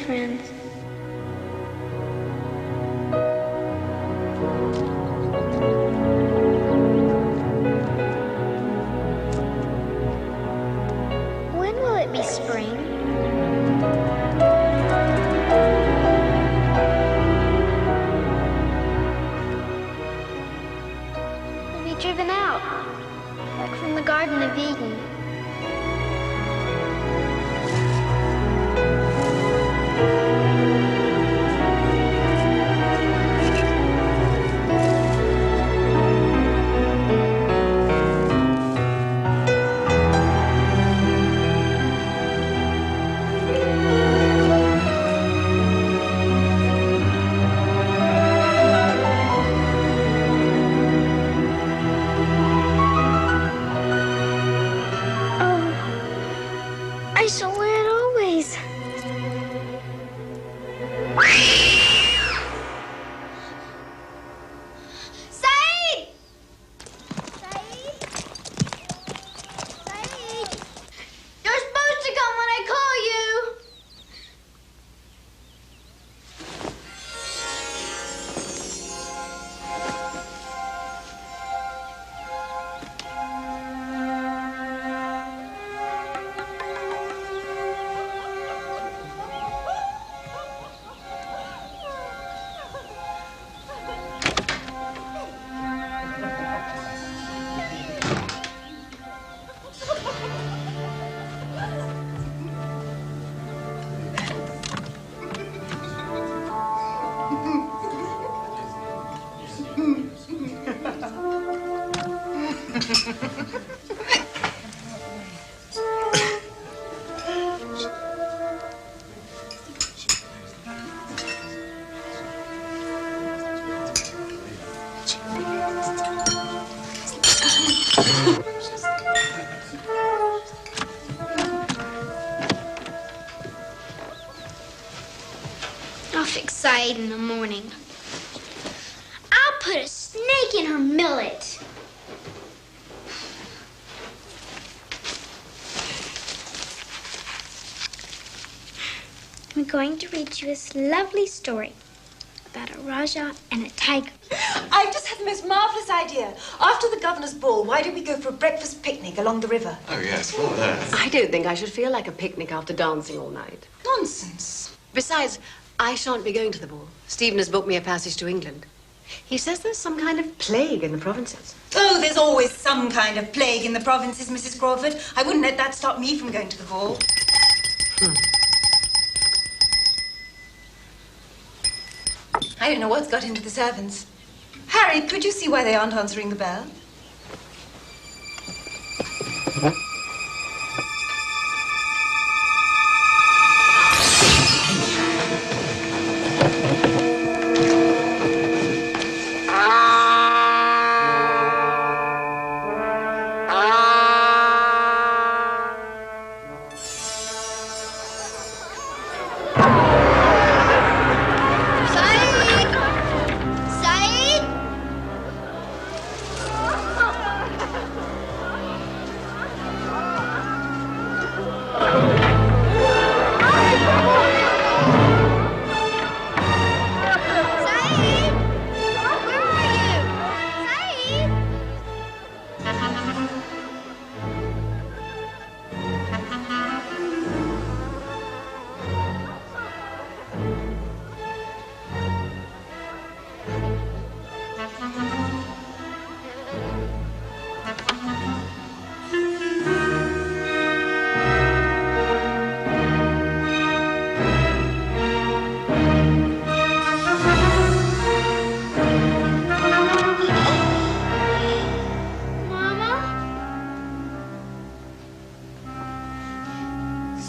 friends. When will it be spring? We'll be driven out, like from the Garden of Eden. I shall wear it always. Saeed! Saeed? Saeed! You're supposed to come when I call you. I'll fix Saeed in the morning. I'll put a snake in her millet. I'm going to read you this lovely story about a Raja and a tiger. I've just had the most marvellous idea. After the governor's ball, why don't we go for a breakfast picnic along the river? Oh, yes, what on earth? I don't think I should feel like a picnic after dancing all night. Nonsense. Besides, I shan't be going to the ball. Stephen has booked me a passage to England. He says there's some kind of plague in the provinces. Oh, there's always some kind of plague in the provinces, Mrs. Crawford. I wouldn't let that stop me from going to the ball. I don't know what's got into the servants. Harry, could you see why they aren't answering the bell?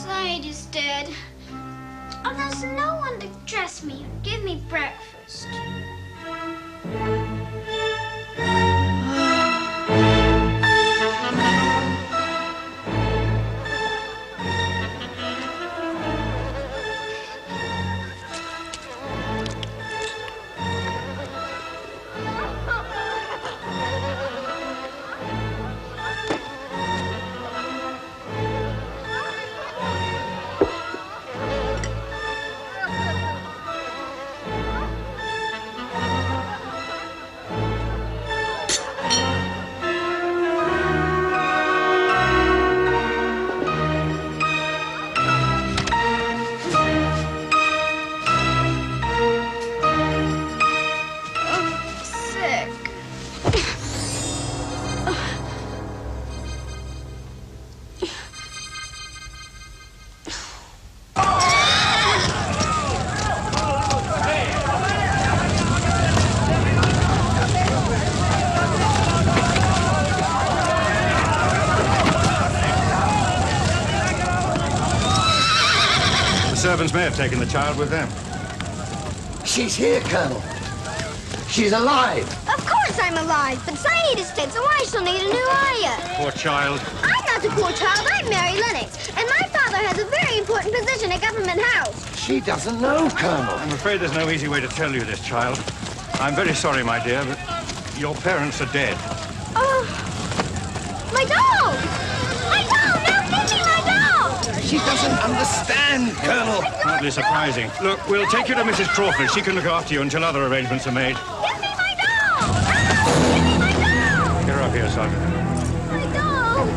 Sadie's dead. Oh, there's no one to dress me or give me breakfast. The servants may have taken the child with them. She's here, Colonel. She's alive. Of course I'm alive, but Saeed is dead, so I shall need a new ayah. Poor child. I'm not a poor child. I'm Mary Lennox, and my father has a very important position at Government House. She doesn't know, Colonel. I'm afraid there's no easy way to tell you this, child. I'm very sorry, my dear, but your parents are dead. Oh, my doll! My doll! Now give me my doll! She doesn't understand, Colonel. Hardly surprising. Look, we'll take you to Mrs. Crawford. She can look after you until other arrangements are made. Give me my doll! Ah, give me my doll! Get her up here, son. My doll!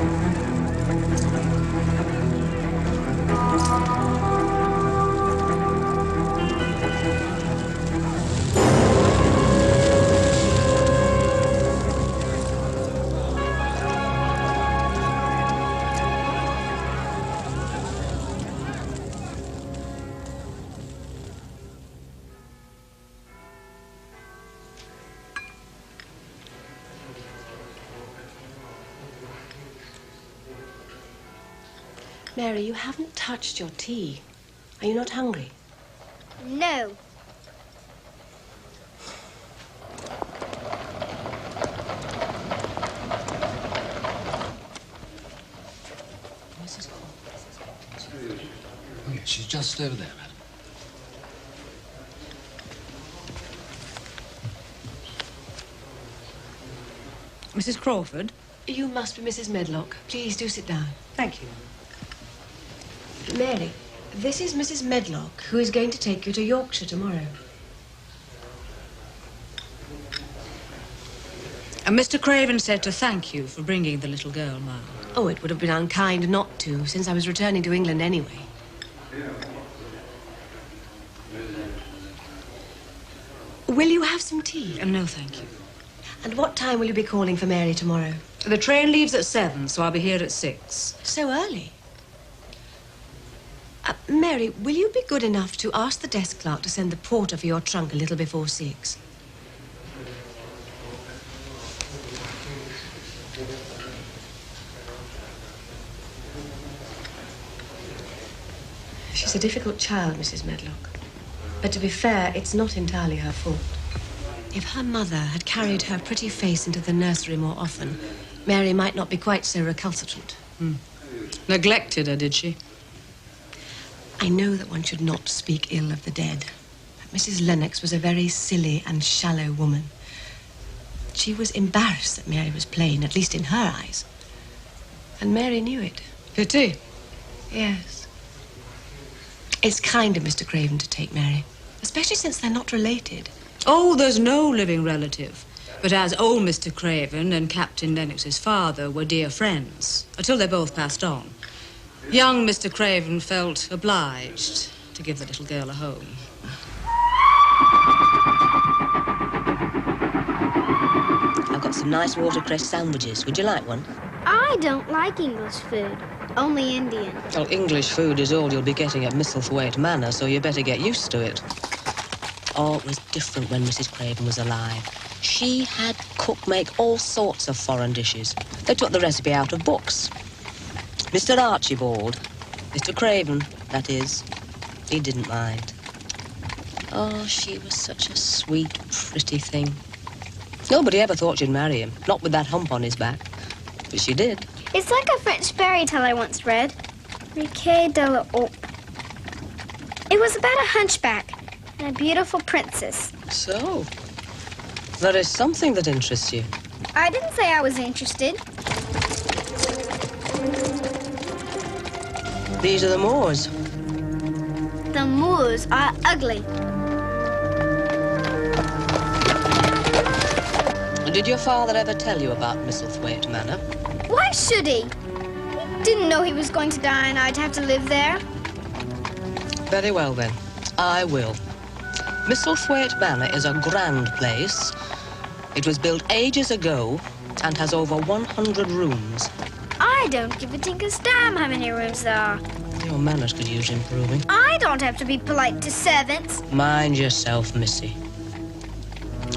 Mary, you haven't touched your tea. Are you not hungry? No. Mrs. Oh, yes, she's just over there, madam. Mrs. Crawford? You must be Mrs. Medlock. Please do sit down. Thank you. Mary, this is Mrs. Medlock, who is going to take you to Yorkshire tomorrow. And Mr. Craven said to thank you for bringing the little girl, ma'am. Oh, it would have been unkind not to, since I was returning to England anyway. Will you have some tea? No, thank you. And what time will you be calling for Mary tomorrow? The train leaves at 7, so I'll be here at 6. So early. Mary, will you be good enough to ask the desk clerk to send the porter for your trunk a little before 6? She's a difficult child, Mrs. Medlock. But to be fair, it's not entirely her fault. If her mother had carried her pretty face into the nursery more often, Mary might not be quite so recalcitrant. Neglected her, did she? I know that one should not speak ill of the dead, but Mrs. Lennox was a very silly and shallow woman. She was embarrassed that Mary was plain, at least in her eyes. And Mary knew it. Pity. Yes. It's kind of Mr. Craven to take Mary, especially since they're not related. Oh, there's no living relative. But as old Mr. Craven and Captain Lennox's father were dear friends, until they both passed on, young Mr. Craven felt obliged to give the little girl a home. I've got some nice watercress sandwiches. Would you like one? I don't like English food, only Indian. Well, English food is all you'll be getting at Misselthwaite Manor, so you better get used to it. Oh, it was different when Mrs. Craven was alive. She had cook make all sorts of foreign dishes. They took the recipe out of books. Mr. Archibald, Mr. Craven, that is. He didn't mind. Oh, she was such a sweet, pretty thing. Nobody ever thought she'd marry him, not with that hump on his back. But she did. It's like a French fairy tale I once read. Riquet de la Haupe. It was about a hunchback and a beautiful princess. So, there is something that interests you. I didn't say I was interested. These are the Moors. The Moors are ugly. Did your father ever tell you about Misselthwaite Manor? Why should he? Didn't know he was going to die and I'd have to live there. Very well, then. I will. Misselthwaite Manor is a grand place. It was built ages ago and has over 100 rooms. I don't give a tinker's damn how many rooms there are. Your manners could use improving. I don't have to be polite to servants. Mind yourself, Missy.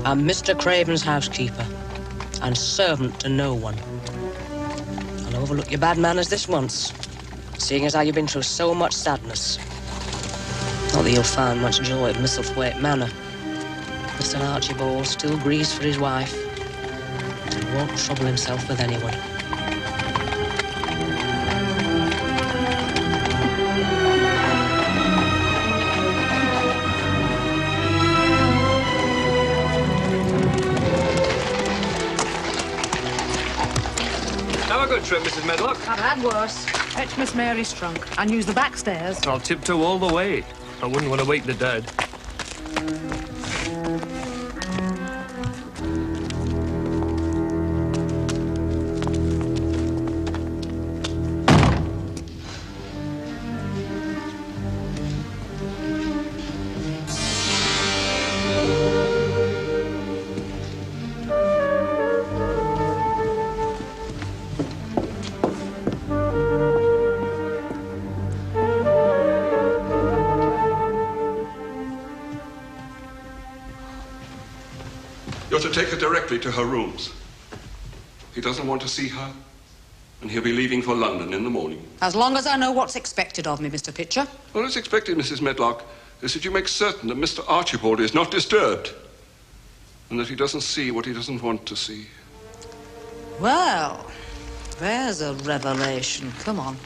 I'm Mr. Craven's housekeeper and servant to no one. I'll overlook your bad manners this once, seeing as how you've been through so much sadness. Not that you'll find much joy at Misselthwaite Manor. Mr. Archibald still grieves for his wife and won't trouble himself with anyone. Have a good trip, Mrs. Medlock. I've had worse. Fetch Miss Mary's trunk and use the back stairs. I'll tiptoe all the way. I wouldn't want to wake the dead. You're to take her directly to her rooms. He doesn't want to see her, and he'll be leaving for London in the morning. As long as I know what's expected of me, Mr. Pitcher. What is expected, Mrs. Medlock, is that you make certain that Mr. Archibald is not disturbed, and that he doesn't see what he doesn't want to see. Well, there's a revelation. Come on.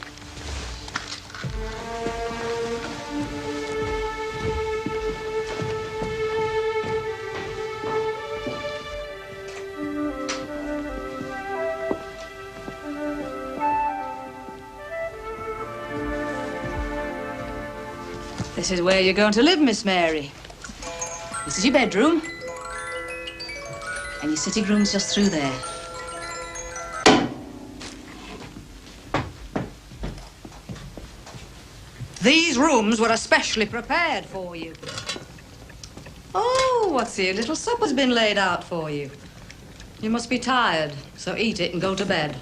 This is where you're going to live, Miss Mary. This is your bedroom. And your sitting room's just through there. These rooms were especially prepared for you. Oh, what's here? Little supper's been laid out for you. You must be tired, so eat it and go to bed.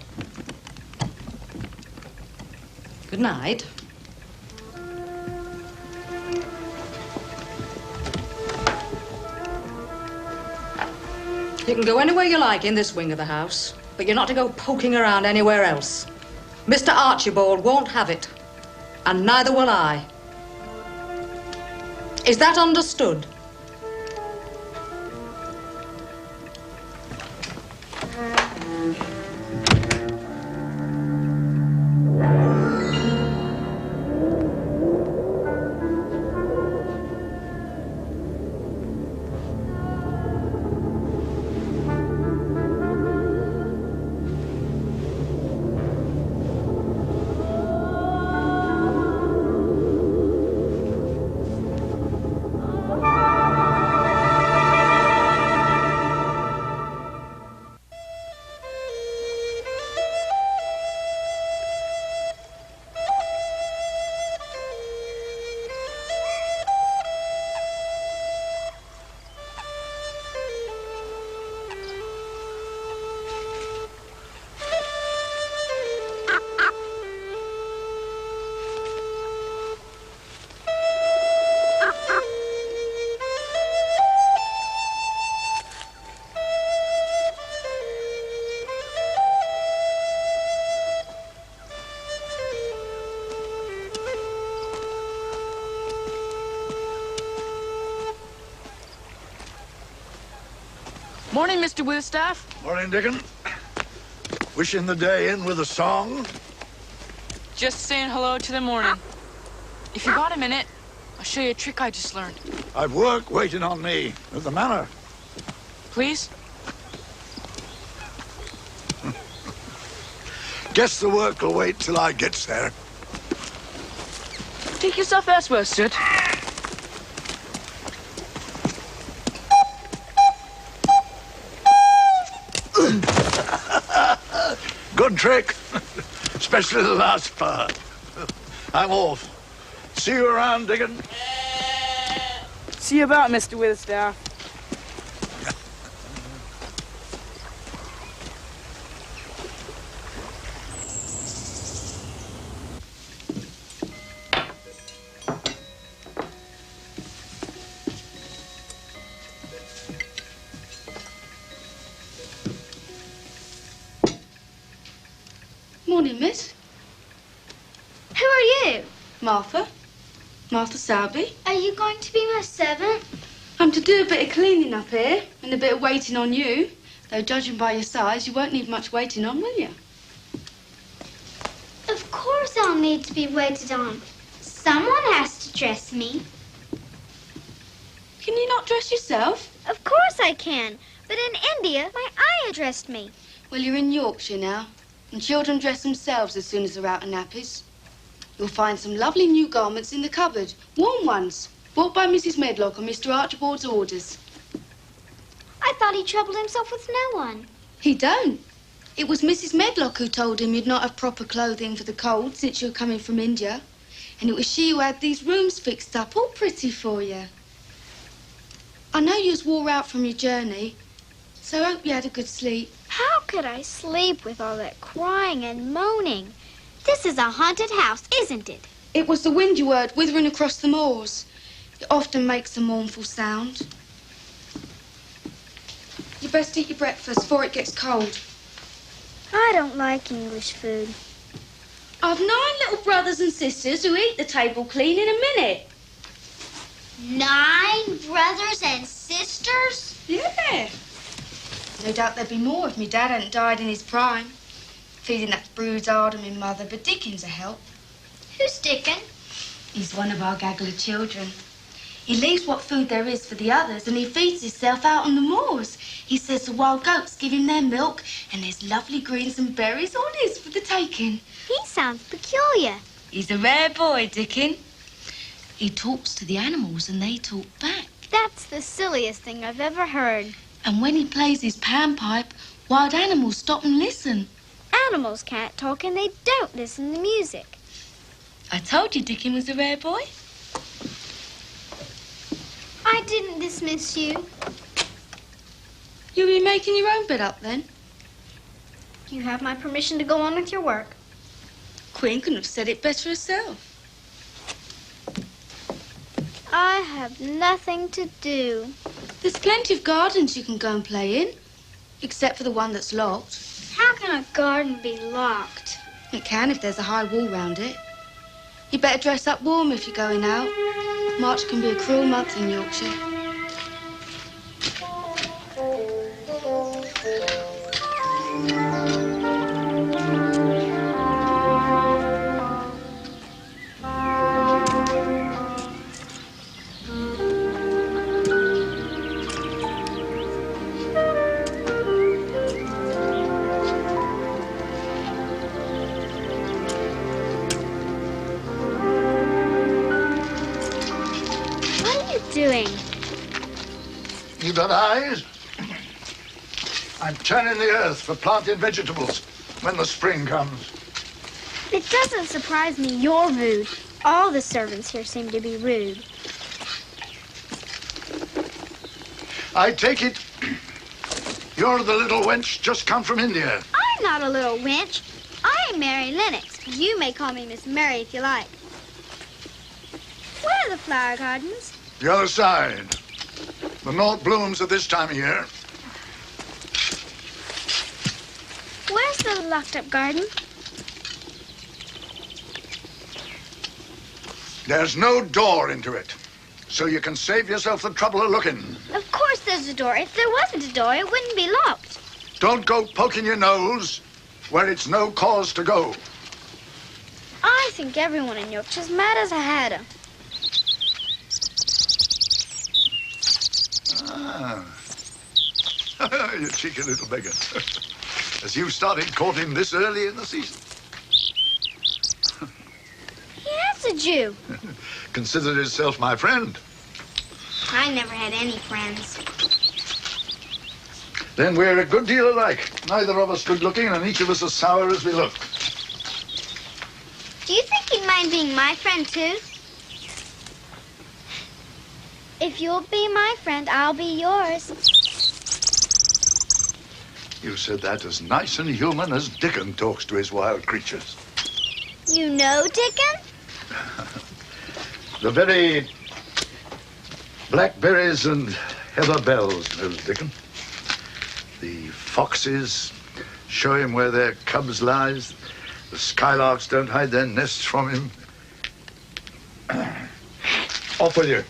Good night. You can go anywhere you like in this wing of the house, but you're not to go poking around anywhere else. Mr. Archibald won't have it, and neither will I. Is that understood? Morning, Mr. Withstaff. Morning, Dickon. Wishing the day in with a song? Just saying hello to the morning. If you got a minute, I'll show you a trick I just learned. I've work waiting on me at the manor. Please? Guess the work will wait till I gets there. Take yourself elsewhere, Soot. Good trick. Especially the last part. I'm off. See you around, Dickon. See you about, Mr. Withstaff. Morning, miss. Who are you? Martha. Martha Selby. Are you going to be my servant? I'm to do a bit of cleaning up here and a bit of waiting on you. Though, judging by your size, you won't need much waiting on, will you? Of course I'll need to be waited on. Someone has to dress me. Can you not dress yourself? Of course I can. But in India, my ayah dressed me. Well, you're in Yorkshire now, and children dress themselves as soon as they're out of nappies. You'll find some lovely new garments in the cupboard. Warm ones, bought by Mrs. Medlock on Mr. Archibald's orders. I thought he troubled himself with no one. He don't. It was Mrs. Medlock who told him you'd not have proper clothing for the cold since you're coming from India. And it was she who had these rooms fixed up all pretty for you. I know you was wore out from your journey, so I hope you had a good sleep. How could I sleep with all that crying and moaning? This is a haunted house, isn't it? It was the wind you heard withering across the moors. It often makes a mournful sound. You best eat your breakfast before it gets cold. I don't like English food. I've 9 little brothers and sisters who eat the table clean in a minute. 9 brothers and sisters? Yeah. No doubt there'd be more if me dad hadn't died in his prime. Feeding that brood's hard on me mother, but Dickon's a help. Who's Dickon? He's one of our gaggle of children. He leaves what food there is for the others, and he feeds himself out on the moors. He says the wild goats give him their milk, and there's lovely greens and berries on his for the taking. He sounds peculiar. He's a rare boy, Dickon. He talks to the animals, and they talk back. That's the silliest thing I've ever heard. And when he plays his panpipe, wild animals stop and listen. Animals can't talk, and they don't listen to music. I told you Dickon was a rare boy. I didn't dismiss you. You'll be making your own bed up, then? You have my permission to go on with your work. Queen couldn't have said it better herself. I have nothing to do. There's plenty of gardens you can go and play in, except for the one that's locked. How can a garden be locked? It can if there's a high wall round it. You better dress up warm if you're going out. March can be a cruel month in Yorkshire. Doing? You got eyes? I'm turning the earth for planting vegetables when the spring comes. It doesn't surprise me you're rude. All the servants here seem to be rude. I take it you're the little wench just come from India. I'm not a little wench. I'm Mary Lennox. You may call me Miss Mary if you like. Where are the flower gardens? The other side. The north blooms at this time of year. Where's the locked-up garden? There's no door into it, so you can save yourself the trouble of looking. Of course there's a door. If there wasn't a door, it wouldn't be locked. Don't go poking your nose where it's no cause to go. I think everyone in Yorkshire's mad as a hatter. Ah. You cheeky little beggar. As you started courting this early in the season. He has a Jew. Considered himself my friend. I never had any friends. Then we're a good deal alike. Neither of us good looking and each of us as sour as we look. Do you think he'd mind being my friend, too? If you'll be my friend, I'll be yours. You said that as nice and human as Dickon talks to his wild creatures. You know Dickon? The very blackberries and heather bells knows Dickon. The foxes show him where their cubs lies. The skylarks don't hide their nests from him. Off with you.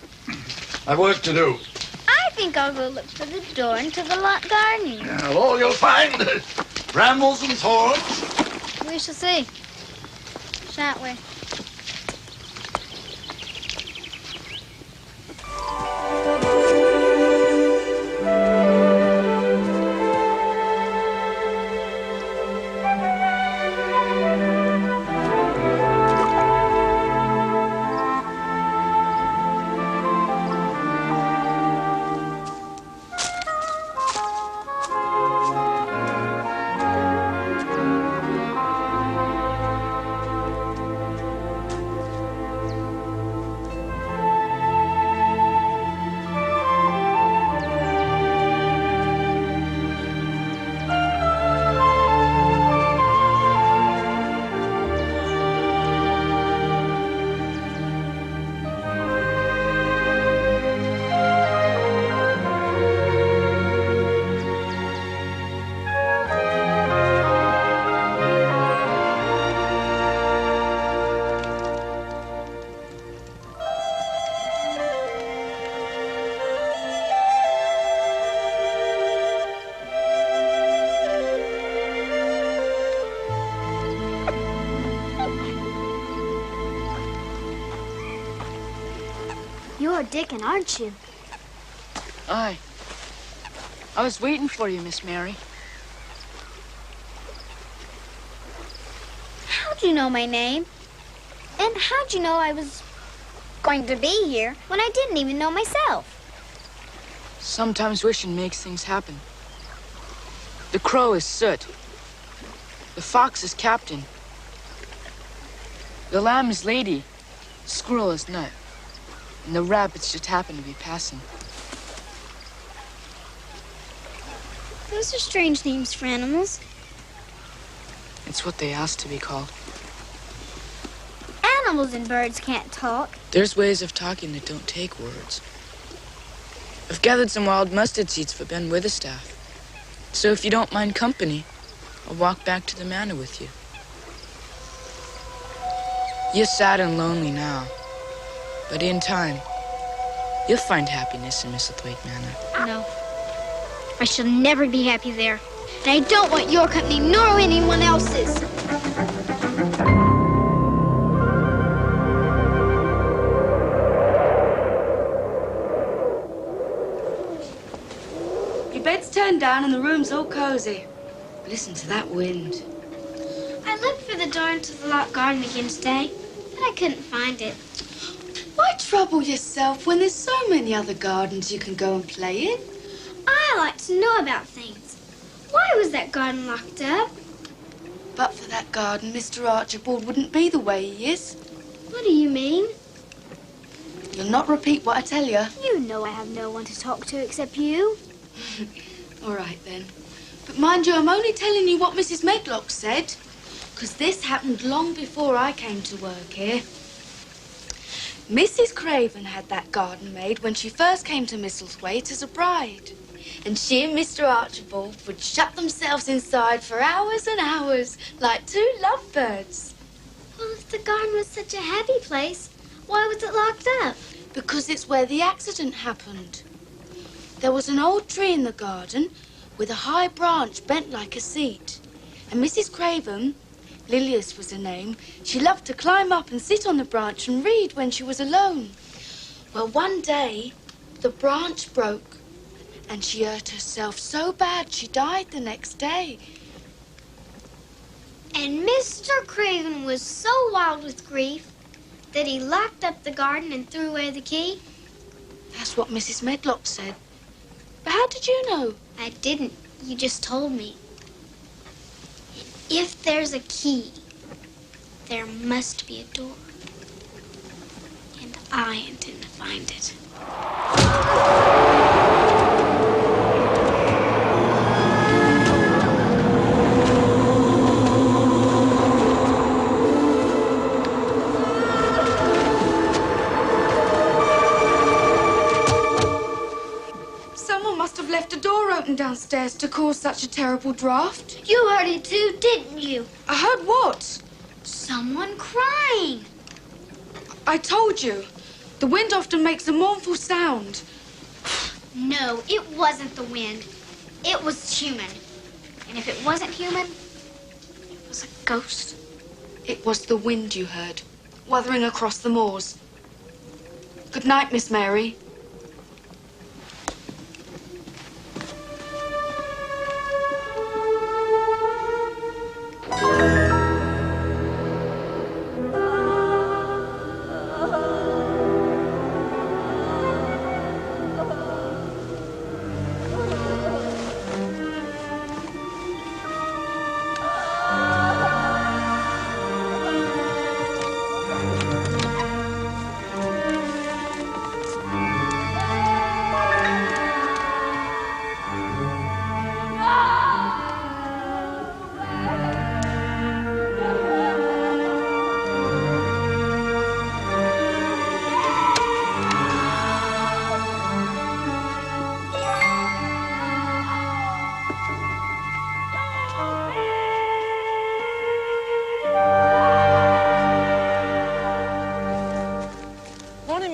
I've work to do. I think I'll go look for the door into the locked garden. Yeah, all you'll find is brambles and thorns. We shall see, shan't we? You're Dickon, aren't you? Aye. I was waiting for you, Miss Mary. How'd you know my name? And how'd you know I was going to be here when I didn't even know myself? Sometimes wishing makes things happen. The crow is Soot. The fox is Captain. The lamb is Lady. The squirrel is Nut. And the rabbits just happen to be passing. Those are strange names for animals. It's what they asked to be called. Animals and birds can't talk. There's ways of talking that don't take words. I've gathered some wild mustard seeds for Ben Witherstaff. So if you don't mind company, I'll walk back to the manor with you. You're sad and lonely now, but in time, you'll find happiness in Misselthwaite Manor. No. I shall never be happy there. And I don't want your company nor anyone else's. Your bed's turned down and the room's all cozy. Listen to that wind. I looked for the door into the locked garden again today, but I couldn't find it. Why trouble yourself when there's so many other gardens you can go and play in? I like to know about things. Why was that garden locked up? But for that garden, Mr. Archibald wouldn't be the way he is. What do you mean? You'll not repeat what I tell you. You know I have no one to talk to except you. All right, then. But mind you, I'm only telling you what Mrs. Medlock said, because this happened long before I came to work here. Mrs. Craven had that garden made when she first came to Misselthwaite as a bride. And she and Mr. Archibald would shut themselves inside for hours and hours, like two lovebirds. Well, if the garden was such a happy place, why was it locked up? Because it's where the accident happened. There was an old tree in the garden with a high branch bent like a seat. And Mrs. Craven, Lilias was her name, she loved to climb up and sit on the branch and read when she was alone. Well, one day, the branch broke and she hurt herself so bad she died the next day. And Mr. Craven was so wild with grief that he locked up the garden and threw away the key? That's what Mrs. Medlock said. But how did you know? I didn't. You just told me. If there's a key, there must be a door. And I intend to find it. Someone must have left a door open downstairs to cause such a terrible draught. You heard it too, didn't you? I heard what? Someone crying. I told you. The wind often makes a mournful sound. No, it wasn't the wind. It was human. And if it wasn't human, it was a ghost. It was the wind you heard, wuthering across the moors. Good night, Miss Mary.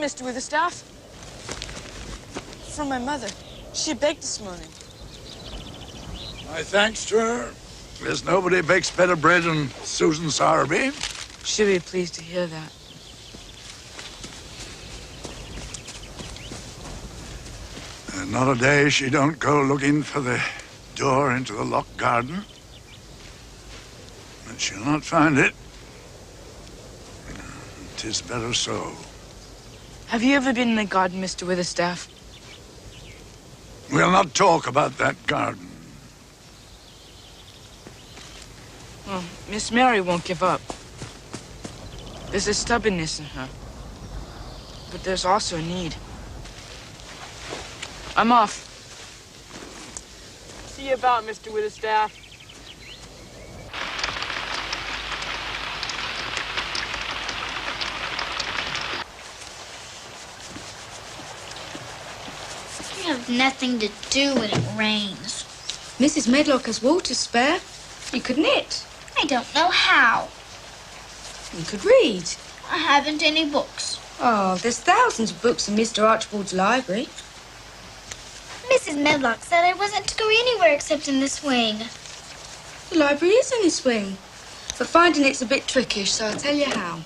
Mr. Witherstaff. From my mother. She baked this morning. My thanks to her. There's nobody bakes better bread than Susan Sowerby. She'll be pleased to hear that. And not a day she don't go looking for the door into the locked garden. But she'll not find it. 'Tis better so. Have you ever been in the garden, Mr. Witherstaff? We'll not talk about that garden. Well, Miss Mary won't give up. There's a stubbornness in her. But there's also a need. I'm off. See you about, Mr. Witherstaff. You have nothing to do when it rains. Mrs. Medlock has wool to spare. You could knit. I don't know how. You could read. I haven't any books. Oh, there's thousands of books in Mr. Archibald's library. Mrs. Medlock said I wasn't to go anywhere except in this wing. The library is in this wing. But finding it's a bit trickish, so I'll tell you how.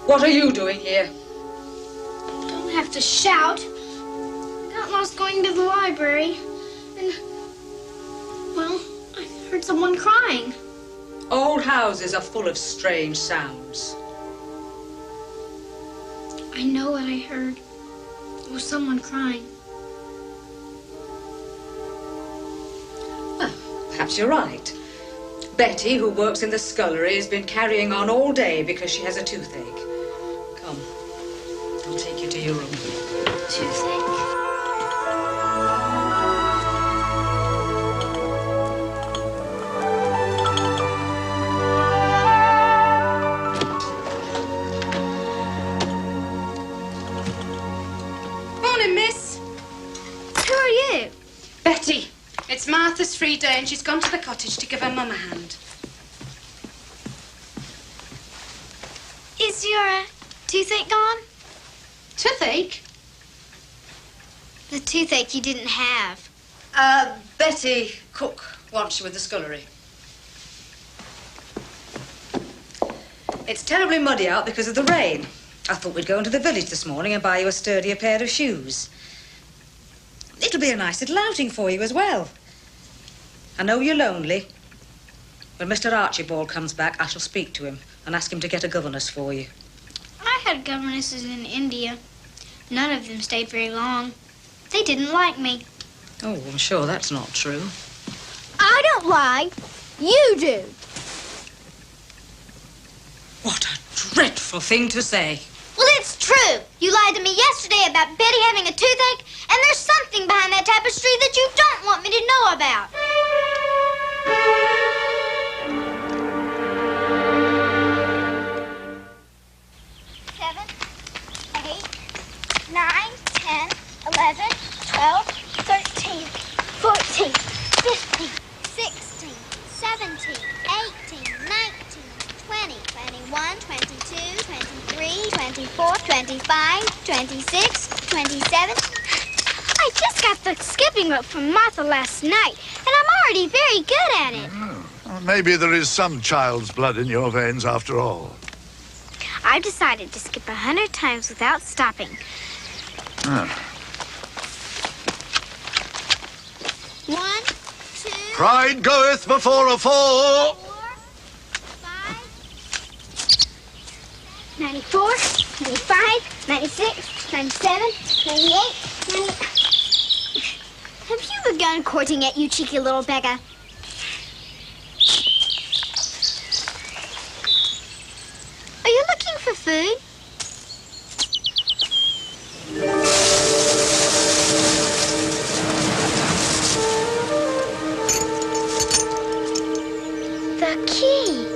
What are you doing here? Don't have to shout. I got lost going to the library. And, well, I heard someone crying. Old houses are full of strange sounds. I know what I heard. It was someone crying. Well, perhaps you're right. Betty, who works in the scullery, has been carrying on all day because she has a toothache. Come, I'll take you to your room. Toothache? Morning, miss. Who are you? Betty. It's Martha's free day and she's gone to the cottage to give her mum a hand. Is your toothache gone? Toothache? The toothache you didn't have. Betty, cook, wants you with the scullery. It's terribly muddy out because of the rain. I thought we'd go into the village this morning and buy you a sturdier pair of shoes. It'll be a nice little outing for you as well. I know you're lonely. When Mr. Archibald comes back, I shall speak to him and ask him to get a governess for you. I had governesses in India. None of them stayed very long. They didn't like me. Oh, I'm sure that's not true. I don't lie. You do. What a dreadful thing to say. Well, it's true. You lied to me yesterday about Betty having a toothache, and there's something behind that tapestry that you don't want me to know about. 7, 8, 9, 10, 11, 12, 13, 14, 15, 16, 17, 18, 19, 20, 21, 22, 23, 24, 25, 26, 27. I just got the skipping rope from Martha last night, and I'm already very good at it. Well, maybe there is some child's blood in your veins after all. I've decided to skip 100 times without stopping. Ah. 1, 2, Pride goeth before a fall. 94, 95, 96, 97, 98, 90. Have you begun courting yet, you cheeky little beggar? Are you looking for food? The key.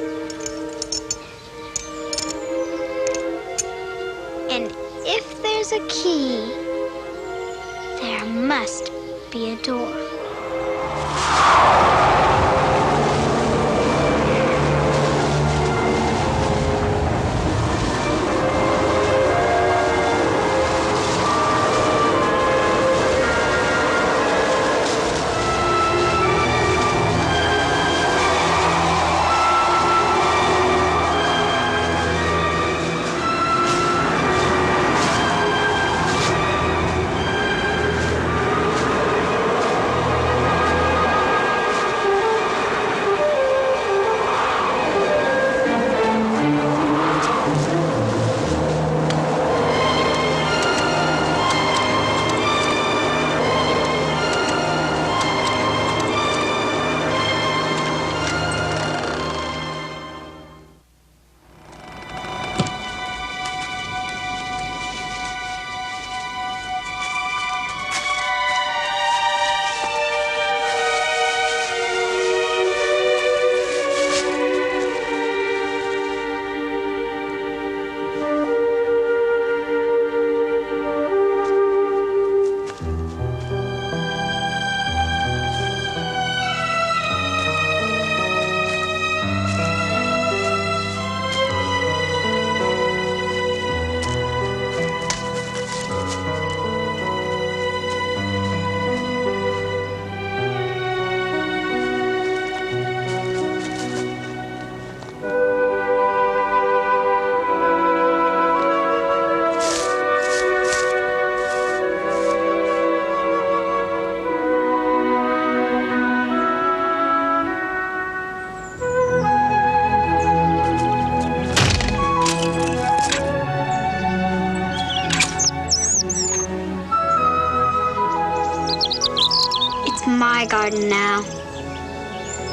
And if there's a key, there must be a door.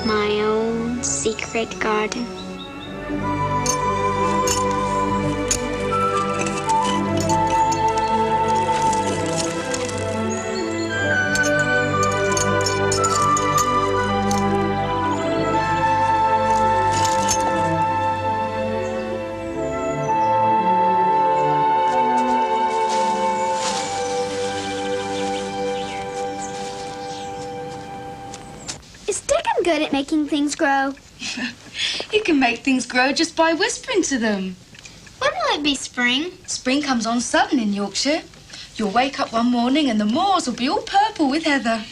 My own secret garden. Is Dickon good at making things grow? He can make things grow just by whispering to them. When will it be spring? Spring comes on sudden in Yorkshire. You'll wake up one morning and the moors will be all purple with heather.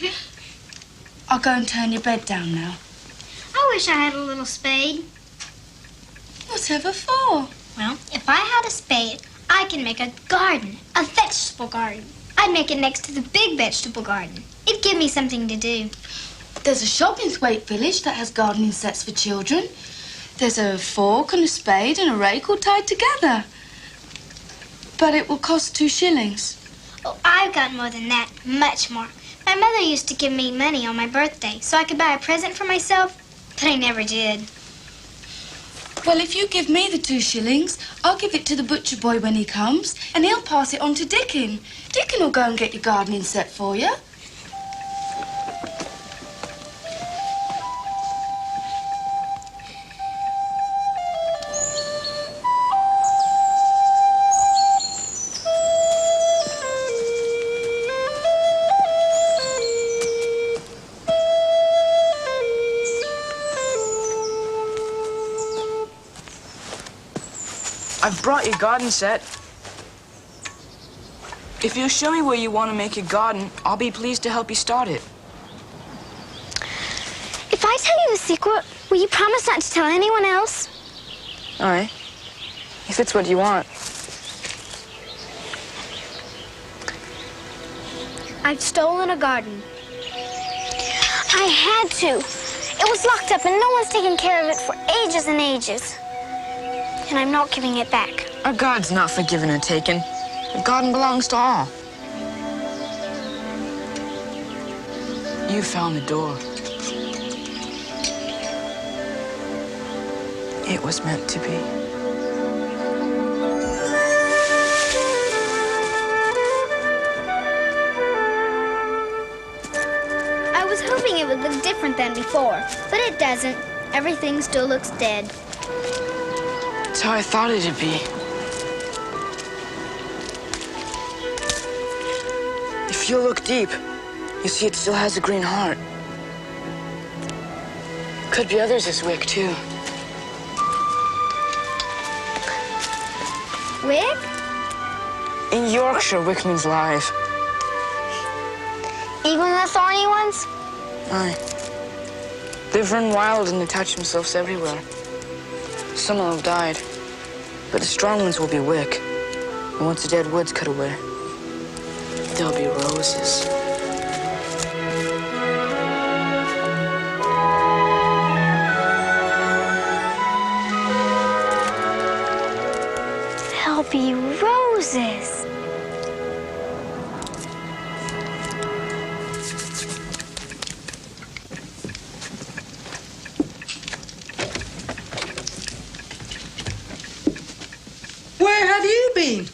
I'll go and turn your bed down now. I wish I had a little spade. Whatever for? Well, if I had a spade, I could make a garden, a vegetable garden. I'd make it next to the big vegetable garden. It'd give me something to do. There's a shop in Thwaite Village that has gardening sets for children. There's a fork and a spade and a rake all tied together. But it will cost 2 shillings. Oh, I've got more than that, much more. My mother used to give me money on my birthday so I could buy a present for myself, but I never did. Well, if you give me the 2 shillings, I'll give it to the butcher boy when he comes, and he'll pass it on to Dickon. Dickon will go and get your gardening set for you. I've brought your garden set. If you'll show me where you want to make your garden, I'll be pleased to help you start it. If I tell you the secret, will you promise not to tell anyone else? All right. If it's what you want. I've stolen a garden. I had to. It was locked up and no one's taken care of it for ages and ages. And I'm not giving it back. Our God's not for giving or taking. The garden belongs to all. You found the door. It was meant to be. I was hoping it would look different than before, but it doesn't. Everything still looks dead. That's how I thought it'd be. If you look deep, you see it still has a green heart. Could be others this wick, too. Wick? In Yorkshire, wick means live. Even the thorny ones? Aye. They've run wild and attached themselves everywhere. Some will have died, but the strong ones will be wick. And once the dead wood's cut away, there'll be roses. There'll be roses. Where have you been?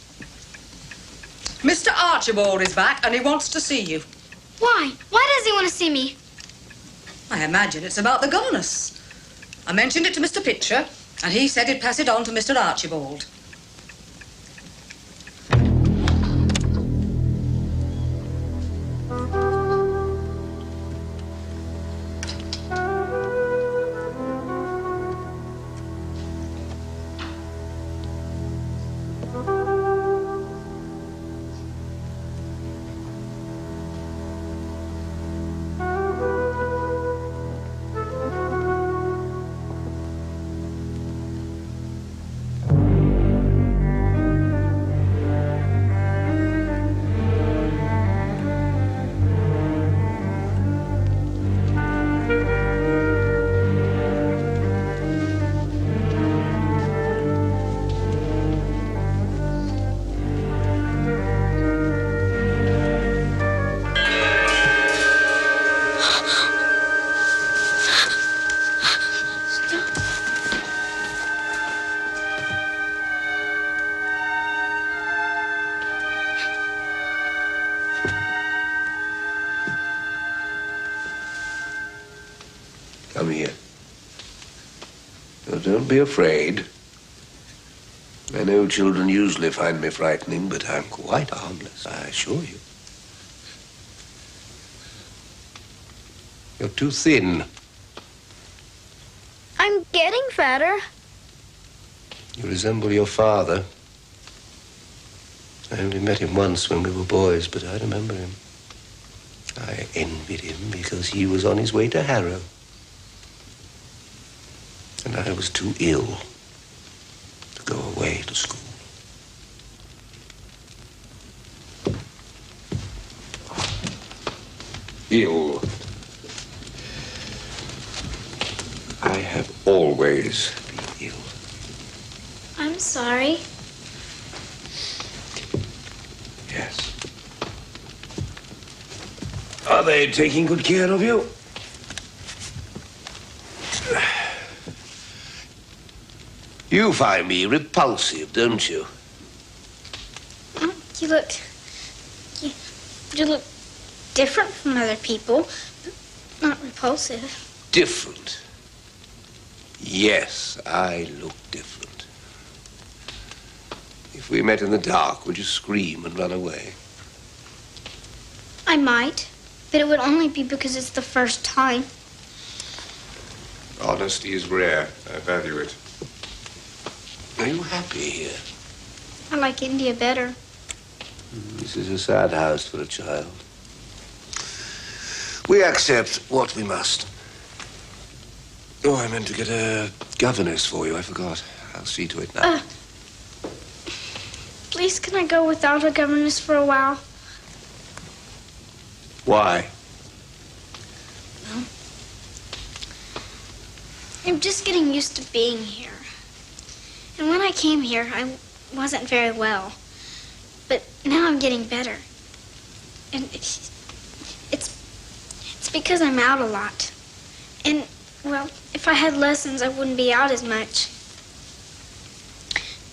Mr. Archibald is back and he wants to see you. Why? Why does he want to see me? I imagine it's about the governess. I mentioned it to Mr. Pitcher and he said he'd pass it on to Mr. Archibald. Well, 'cause I don't want to see you. Why? Why does he want to see me? I imagine it's about the governess. I mentioned it to Mr. Pitcher, and he said he'd pass it on to Mr. Archibald. I So don't be afraid. I know children usually find me frightening, but I'm quite harmless, I assure you. You're too thin. I'm getting fatter. You resemble your father. I only met him once when we were boys, but I remember him. I envied him because he was on his way to Harrow. And I was too ill to go away to school. Ill. I have always been ill. I'm sorry. Yes. Are they taking good care of you? You find me repulsive, don't you? You look... You look different from other people, but not repulsive. Different? Yes, I look different. If we met in the dark, would you scream and run away? I might, but it would only be because it's the first time. Honesty is rare. I value it. Are you happy here? I like India better. This is a sad house for a child. We accept what we must. Oh, I meant to get a governess for you. I forgot. I'll see to it now. Please, can I go without a governess for a while? Why? Well, I'm just getting used to being here. And when I came here, I wasn't very well. But now I'm getting better. And it's because I'm out a lot. And, well, if I had lessons, I wouldn't be out as much.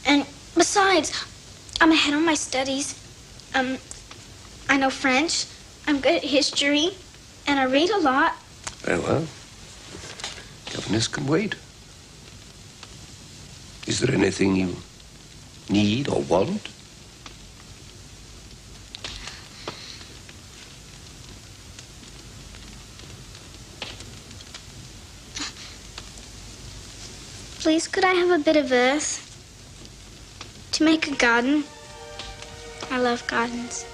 And besides, I'm ahead on my studies. I know French, I'm good at history, and I read a lot. Very well. Governess can wait. Is there anything you need or want? Please, could I have a bit of earth to make a garden? I love gardens.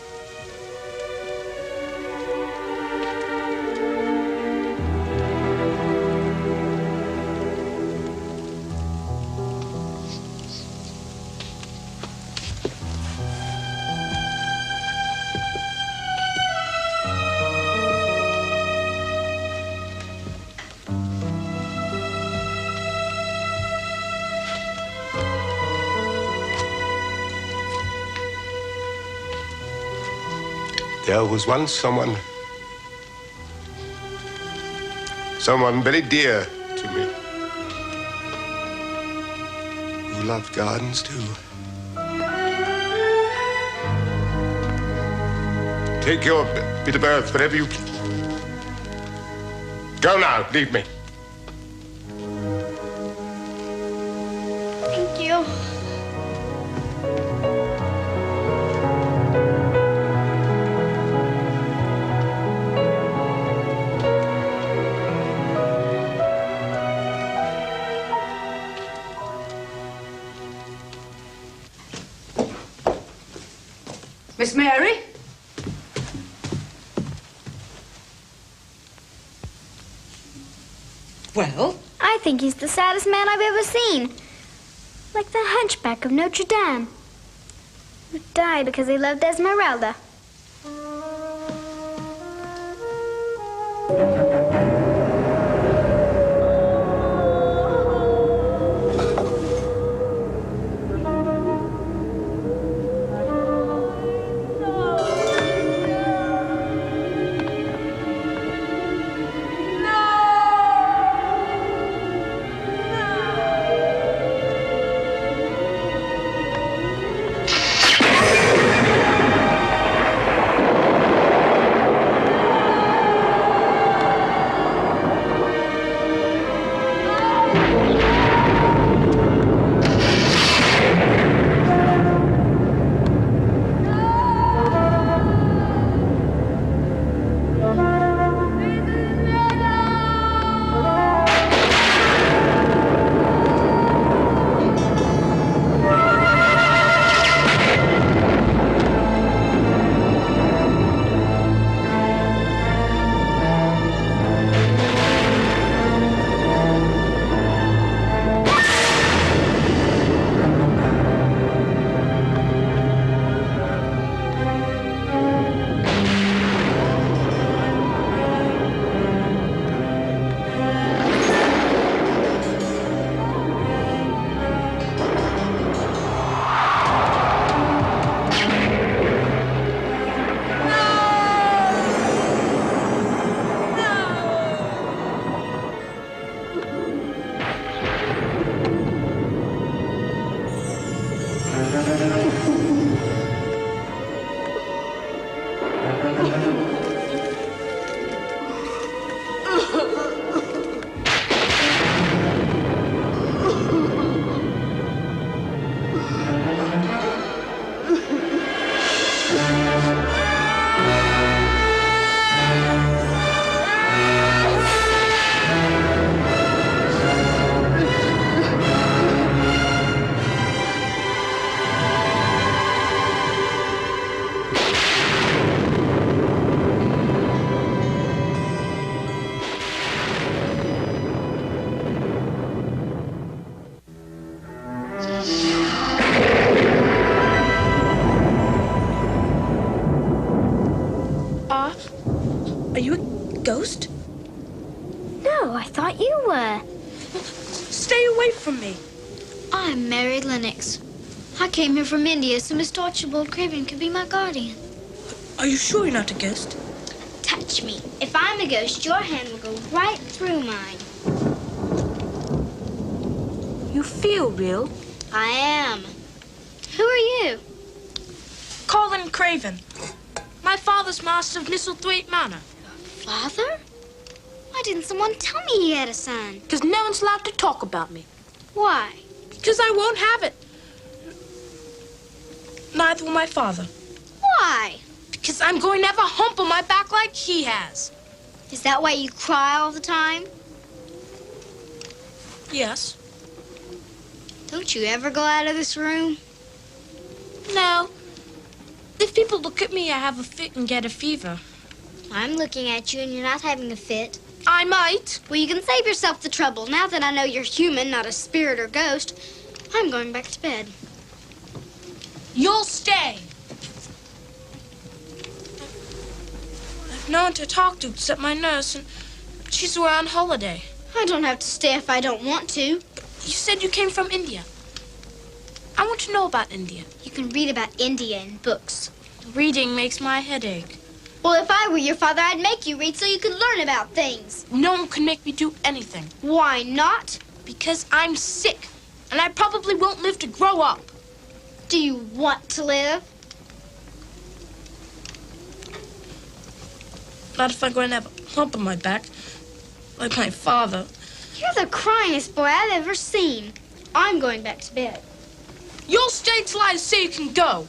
There was once someone very dear to me, who loved gardens too. Take your bit of earth wherever you please. Go now, leave me. Thank you. Miss Mary? Well? I think he's the saddest man I've ever seen. Like the hunchback of Notre Dame, who died because he loved Esmeralda. ghost? No, I thought you were. Stay away from me. I'm Mary Lennox. I came here from India so Mr. Archibald Craven could be my guardian. Are you sure you're not a ghost? Touch me. If I'm a ghost, your hand will go right through mine. You feel real? I am. Who are you? Colin Craven. My father's master of Nisselthwaite Manor. Father? Why didn't someone tell me he had a son? Because no one's allowed to talk about me. Why? Because I won't have it. Neither will my father. Why? Because I'm going to have a hump on my back like he has. Is that why you cry all the time? Yes. Don't you ever go out of this room? No. If people look at me, I have a fit and get a fever. I'm looking at you and you're not having a fit. I might. Well, you can save yourself the trouble. Now that I know you're human, not a spirit or ghost, I'm going back to bed. You'll stay. I've no one to talk to except my nurse, and she's away on holiday. I don't have to stay if I don't want to. You said you came from India. I want to know about India. You can read about India in books. Reading makes my head ache. Well, if I were your father, I'd make you read so you could learn about things. No one can make me do anything. Why not? Because I'm sick, and I probably won't live to grow up. Do you want to live? Not if I'm going to have a hump on my back, like my father. You're the cryingest boy I've ever seen. I'm going back to bed. You'll stay till I say you can go.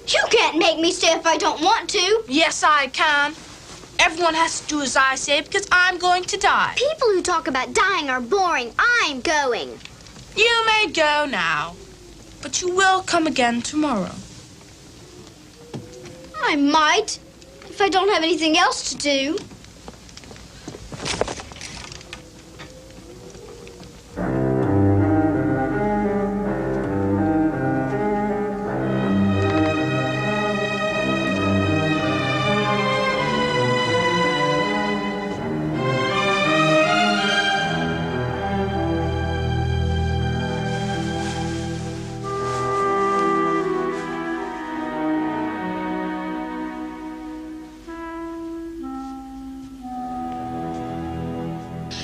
You can't make me stay if I don't want to. Yes, I can. Everyone has to do as I say because I'm going to die. People who talk about dying are boring. I'm going. You may go now, but you will come again tomorrow. I might, if I don't have anything else to do.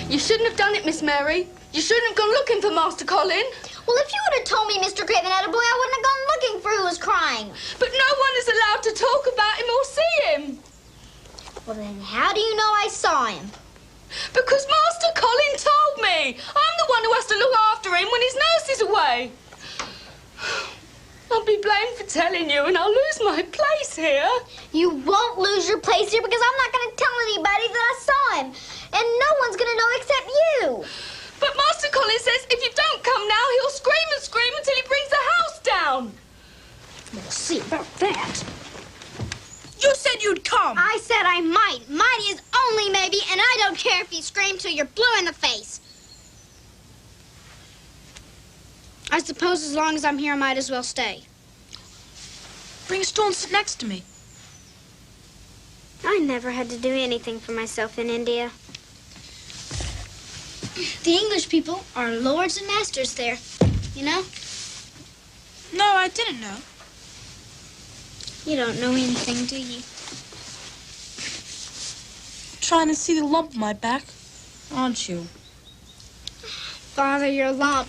You shouldn't have done it, Miss Mary. You shouldn't have gone looking for Master Colin. Well, if you would have told me Mr. Craven had a boy, I wouldn't have gone looking for who was crying. But no one is allowed to talk about him or see him. Well, then how do you know I saw him? Because Master Colin told me. I'm the one who has to look after him when his nurse is away. I'll be blamed for telling you, and I'll lose my place here. You won't lose your place here because I'm not going to tell anybody that I saw him. And no one's going to know except you. But Master Colin says if you don't come now, he'll scream and scream until he brings the house down. We'll see about that. You said you'd come. I said I might. Might is only maybe, and I don't care if you scream till you're blue in the face. I suppose as long as I'm here, I might as well stay. Bring a stool and sit next to me. I never had to do anything for myself in India. The English people are lords and masters there, you know? No, I didn't know. You don't know anything, do you? Trying to see the lump on my back, aren't you? Father, your lump.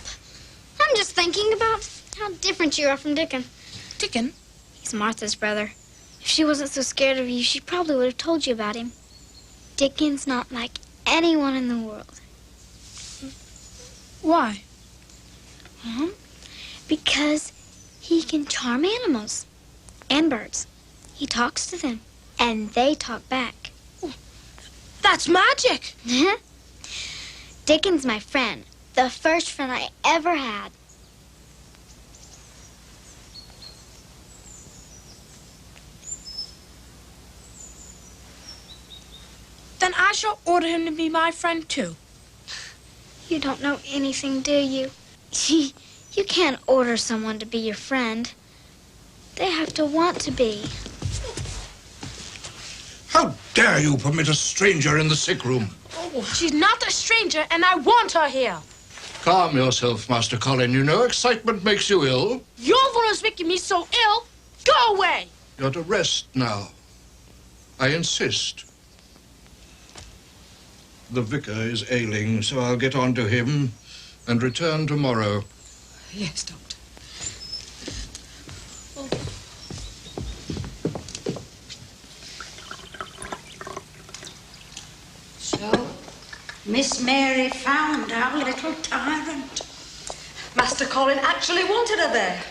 I'm just thinking about how different you are from Dickon. Dickon? He's Martha's brother. If she wasn't so scared of you, she probably would have told you about him. Dickon's not like anyone in the world. Why? Because he can charm animals and birds. He talks to them, and they talk back. That's magic. Dickon's my friend, the first friend I ever had. Then I shall order him to be my friend, too. You don't know anything, do you? You can't order someone to be your friend. They have to want to be. How dare you permit a stranger in the sick room? Oh, she's not a stranger, and I want her here. Calm yourself, Master Colin. You know excitement makes you ill. You're the one who's making me so ill. Go away. You're to rest now. I insist. The vicar is ailing, so I'll get on to him and return tomorrow. Yes, Doctor. So, Miss Mary found our little tyrant. Master Colin actually wanted her there.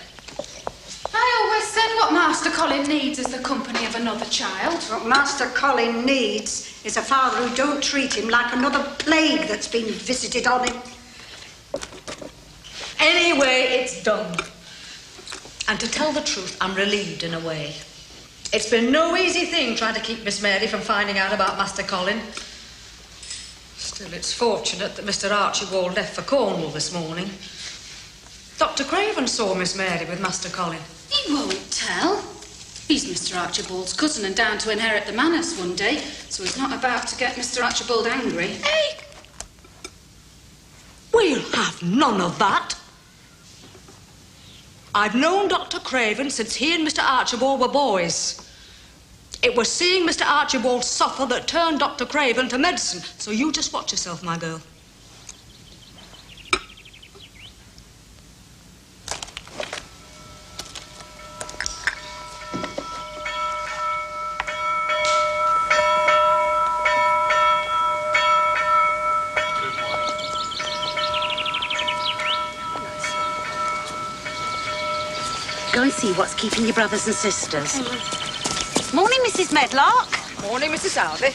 I always said what Master Colin needs is the company of another child. What Master Colin needs is a father who don't treat him like another plague that's been visited on him. Anyway, it's done. And to tell the truth, I'm relieved in a way. It's been no easy thing trying to keep Miss Mary from finding out about Master Colin. Still, it's fortunate that Mr. Archibald left for Cornwall this morning. Dr. Craven saw Miss Mary with Master Colin. He won't tell. He's Mr. Archibald's cousin and down to inherit the manors one day, so he's not about to get Mr. Archibald angry. Hey! We'll have none of that. I've known Dr. Craven since he and Mr. Archibald were boys. It was seeing Mr. Archibald suffer that turned Dr. Craven to medicine, so you just watch yourself, my girl. Go and see what's keeping your brothers and sisters. Morning, Mrs. Medlock. Morning, Mrs. Sowerby.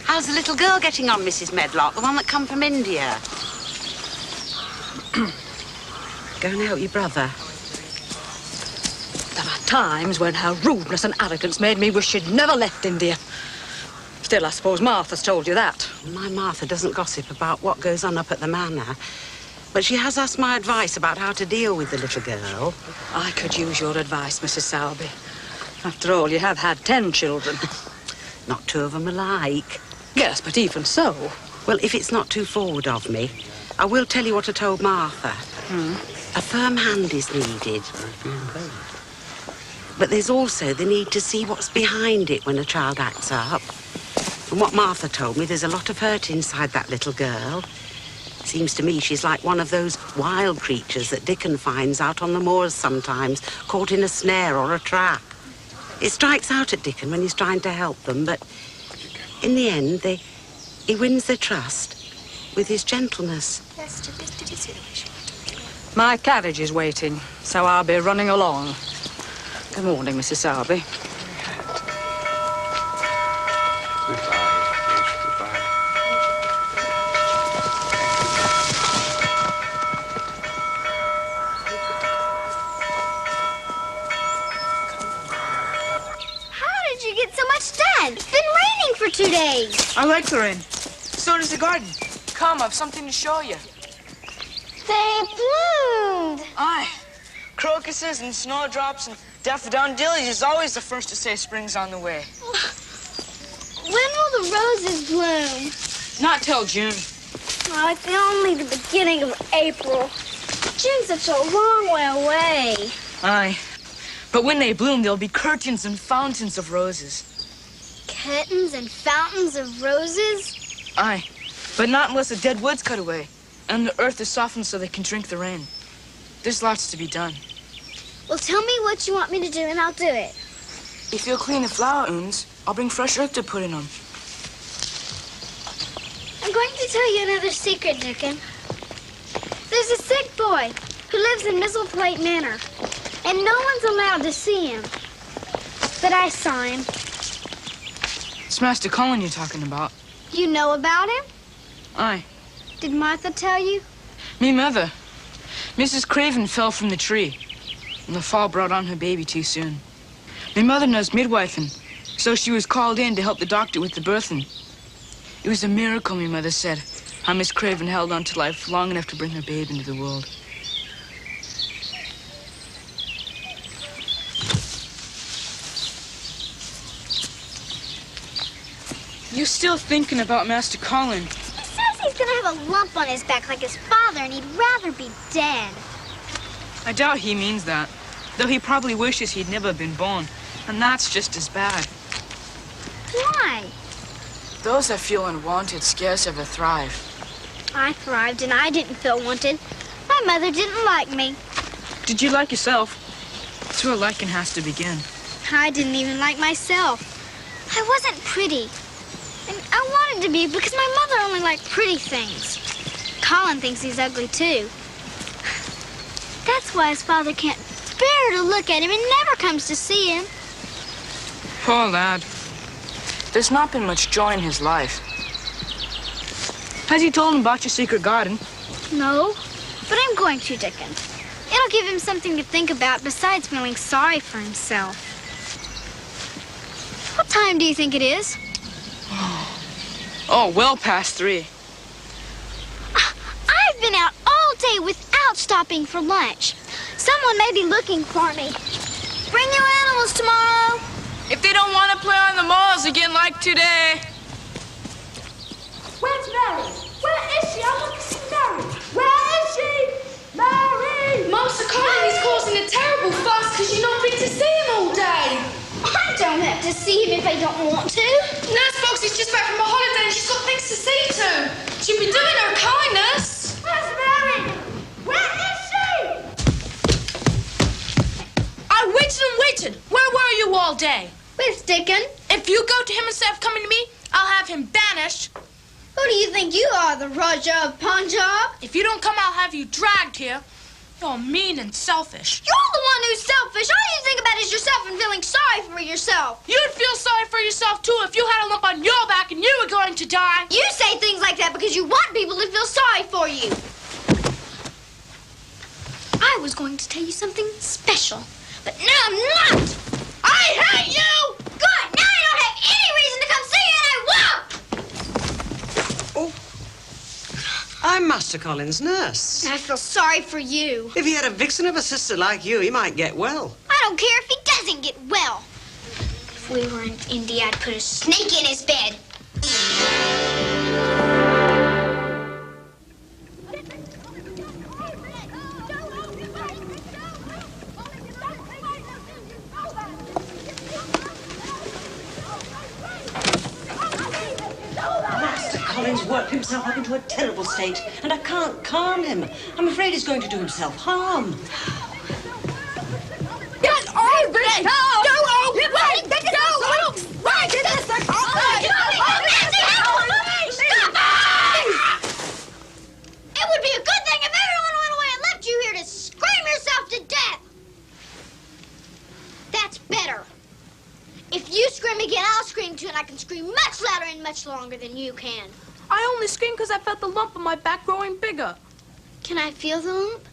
How's the little girl getting on, Mrs. Medlock? The one that come from India? Go and help your brother. There are times when her rudeness and arrogance made me wish she'd never left India. Still, I suppose Martha's told you that. My Martha doesn't gossip about what goes on up at the manor, but she has asked my advice about how to deal with the little girl. I could use your advice, Mrs. Sowerby. After all, you have had 10 children. Not 2 of them alike. Yes, but even so. Well, if it's not too forward of me, I will tell you what I told Martha. A firm hand is needed. But there's also the need to see what's behind it when a child acts up. From what Martha told me, there's a lot of hurt inside that little girl. Seems to me she's like one of those wild creatures that Dickon finds out on the moors sometimes, caught in a snare or a trap. It strikes out at Dickon when he's trying to help them, but in the end, he wins their trust with his gentleness. My carriage is waiting, so I'll be running along. Good morning, Mrs. Sowerby. It's been raining for 2 days. I like the rain. So does the garden. Come, I've something to show you. They bloomed. Aye. Crocuses and snowdrops and daffodils is always the first to say spring's on the way. When will the roses bloom? Not till June. Oh, it's only the beginning of April. June's such a long way away. Aye. But when they bloom, there'll be curtains and fountains of roses. Curtains and fountains of roses? Aye. But not unless the dead wood's cut away and the earth is softened so they can drink the rain. There's lots to be done. Well, tell me what you want me to do and I'll do it. If you'll clean the flower urns, I'll bring fresh earth to put in them. I'm going to tell you another secret, Dickon. There's a sick boy who lives in Misselthwaite Manor, and no one's allowed to see him. But I saw him. It's Master Colin you're talking about. You know about him? Aye. Did Martha tell you? Me mother. Mrs. Craven fell from the tree, and the fall brought on her baby too soon. Me mother knows midwifing, so she was called in to help the doctor with the birthing. It was a miracle, me mother said, how Miss Craven held on to life long enough to bring her babe into the world. You're still thinking about Master Colin. He says he's gonna have a lump on his back like his father, and he'd rather be dead. I doubt he means that, though he probably wishes he'd never been born, and that's just as bad. Why? Those that feel unwanted scarce ever thrive. I thrived, and I didn't feel wanted. My mother didn't like me. Did you like yourself? That's where liking has to begin. I didn't even like myself. I wasn't pretty. And I wanted to be because my mother only liked pretty things. Colin thinks he's ugly, too. That's why his father can't bear to look at him and never comes to see him. Poor lad. There's not been much joy in his life. Has he told him about your secret garden? No, but I'm going to, Dickon. It'll give him something to think about besides feeling sorry for himself. What time do you think it is? Oh, well past 3. I've been out all day without stopping for lunch. Someone may be looking for me. Bring your animals tomorrow. If they don't want to play on the malls again like today. Where's Mary? Where is she? I want to see Mary. Where is she? Mary! Master Colin is causing a terrible fuss because you've not been to see him all day. I don't have to see him if I don't want to. Nurse Foxy's just back from a holiday and she's got things to see to. She'll be doing her a kindness. Where's Mary? Where is she? I waited and waited. Where were you all day? With Dickon. If you go to him instead of coming to me, I'll have him banished. Who do you think you are, the Raja of Punjab? If you don't come, I'll have you dragged here. You're mean and selfish. You're the one who's selfish. All you think about is yourself and feeling sorry for yourself. You'd feel sorry for yourself, too, if you had a lump on your back and you were going to die. You say things like that because you want people to feel sorry for you. I was going to tell you something special, but now I'm not. I hate you! Good. Now I don't have any reason to come see you, and I won't! I'm Master Colin's nurse. I feel sorry for you. If he had a vixen of a sister like you, he might get well. I don't care if he doesn't get well. If we were in India, I'd put a snake in his bed. Colin's worked himself up into a terrible state, and I can't calm him. I'm afraid he's going to do himself harm. Get over it! Go! Right! Get this! It would be a good thing if everyone went away and left you here to scream yourself to death. That's better. If you scream again, I'll scream too, and I can scream much louder and much longer than you can. I only screamed because I felt the lump on my back growing bigger. Can I feel the lump?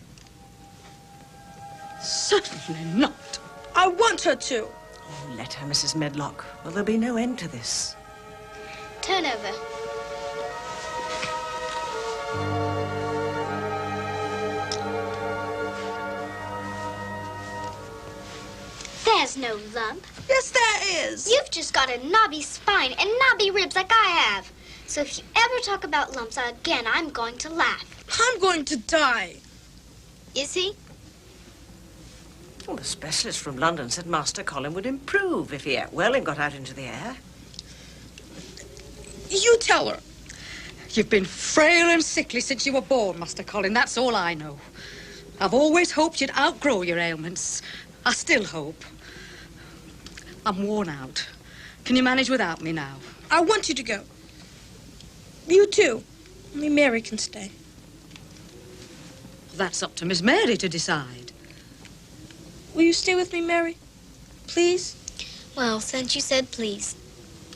Certainly not. I want her to. Oh, let her, Mrs. Medlock. Well, there'll be no end to this. Turn over. There's no lump. Yes, there is. You've just got a knobby spine and knobby ribs like I have. So if you ever talk about lumps again, I'm going to laugh. I'm going to die. Is he? Well, the specialist from London said Master Colin would improve if he ate well and got out into the air. You tell her. You've been frail and sickly since you were born, Master Colin. That's all I know. I've always hoped you'd outgrow your ailments. I still hope. I'm worn out. Can you manage without me now? I want you to go. You too. Only Mary can stay. That's up to Miss Mary to decide. Will you stay with me, Mary? Please? Well, since you said please.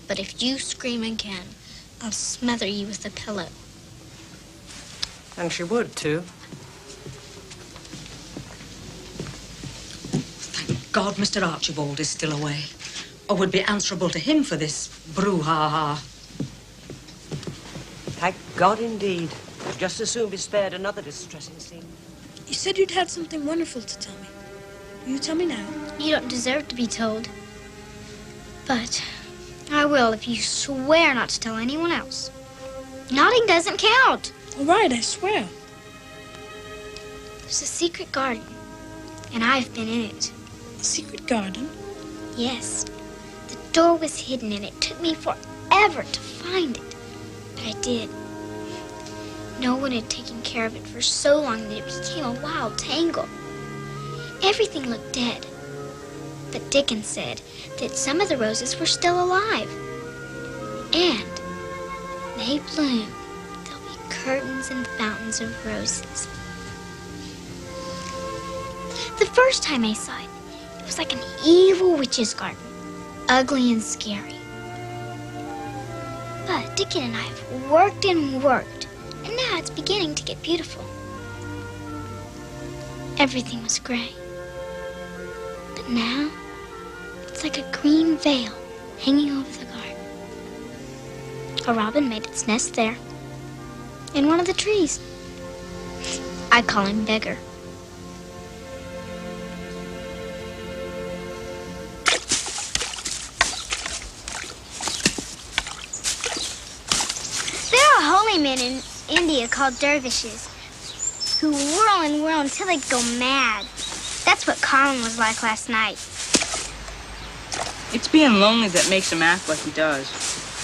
But if you scream again, I'll smother you with a pillow. And she would, too. Thank God Mr. Archibald is still away. Or would be answerable to him for this brouhaha. Thank God indeed. I'd just as soon be spared another distressing scene. You said you'd had something wonderful to tell me. Will you tell me now? You don't deserve to be told. But I will if you swear not to tell anyone else. Nodding doesn't count. All right, I swear. There's a secret garden, and I've been in it. A secret garden? Yes. The door was hidden, and it took me forever to find it. But I did. No one had taken care of it for so long that it became a wild tangle. Everything looked dead. But Dickens said that some of the roses were still alive. And they bloom. There'll be curtains and fountains of roses. The first time I saw it, it was like an evil witch's garden. Ugly and scary. But Dickens and I have worked and worked, and now it's beginning to get beautiful. Everything was gray. But now, it's like a green veil hanging over the garden. A robin made its nest there, in one of the trees. I call him Beggar. There are holy men in India called dervishes who whirl and whirl until they go mad. That's what Colin was like last night. It's being lonely that makes him act like he does.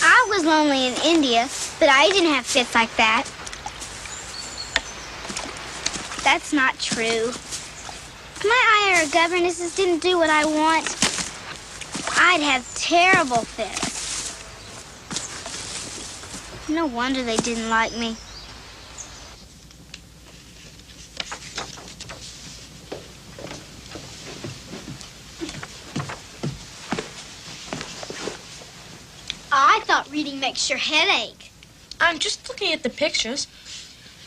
I was lonely in India, but I didn't have fits like that. That's not true. If my IR governesses didn't do what I want, I'd have terrible fits. No wonder they didn't like me. I thought reading makes your head ache. I'm just looking at the pictures.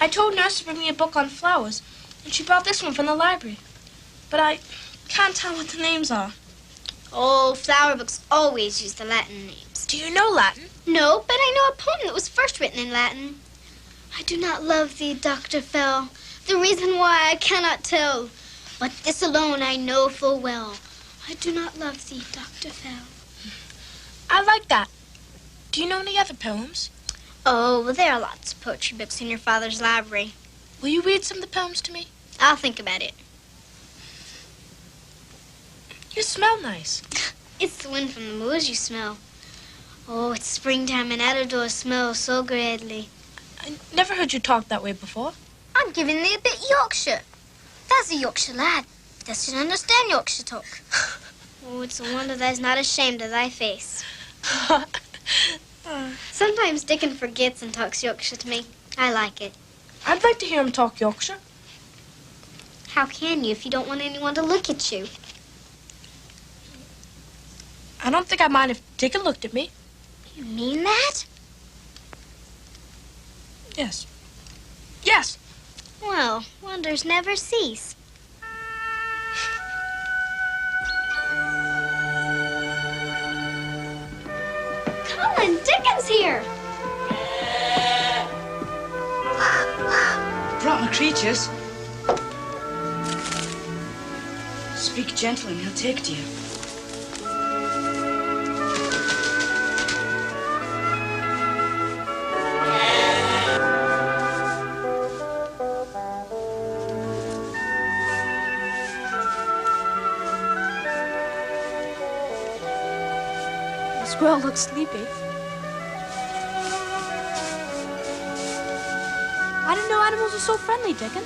I told Nurse to bring me a book on flowers, and she brought this one from the library. But I can't tell what the names are. Oh, flower books always use the Latin names. Do you know Latin? No, but I know a poem that was first written in Latin. I do not love thee, Dr. Fell. The reason why I cannot tell. But this alone I know full well. I do not love thee, Dr. Fell. I like that. Do you know any other poems? Oh, well, there are lots of poetry books in your father's library. Will you read some of the poems to me? I'll think about it. You smell nice. It's the wind from the moors you smell. Oh, it's springtime and out of doors smells so greatly. I never heard you talk that way before. I'm giving thee a bit Yorkshire. That's a Yorkshire lad. Doesn't understand Yorkshire talk. Oh, it's a wonder thou's not ashamed of thy face. Sometimes Dickon forgets and talks Yorkshire to me. I like it. I'd like to hear him talk Yorkshire. How can you if you don't want anyone to look at you? I don't think I'd mind if Dickon looked at me. You mean that? Yes. Yes. Well, wonders never cease. Colin, Dickon's here. Brought my creatures. Speak gentle and he'll take to you. The squirrel looks sleepy. I didn't know animals were so friendly, Dickon.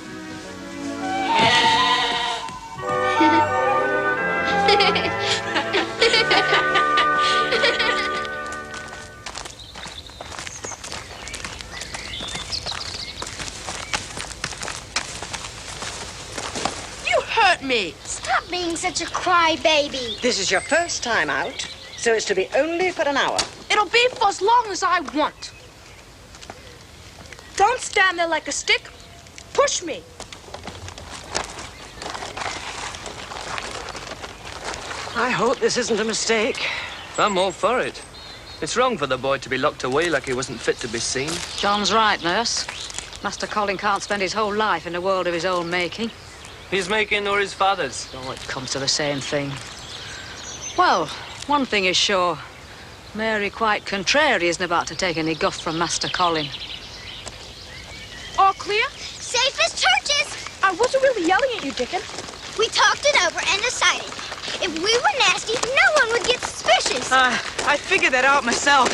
You hurt me. Stop being such a crybaby. This is your first time out, so it's to be only for an hour. It'll be for as long as I want. Don't stand there like a stick. Push me. I hope this isn't a mistake. I'm all for it. It's wrong for the boy to be locked away like he wasn't fit to be seen. John's right, Nurse. Master Colin can't spend his whole life in a world of his own making. His making or his father's? Oh, it comes to the same thing. Well, one thing is sure. Mary, quite contrary, isn't about to take any guff from Master Colin. All clear? Safe as churches. I wasn't really yelling at you, Dickon. We talked it over and decided if we were nasty, no one would get suspicious. I figured that out myself.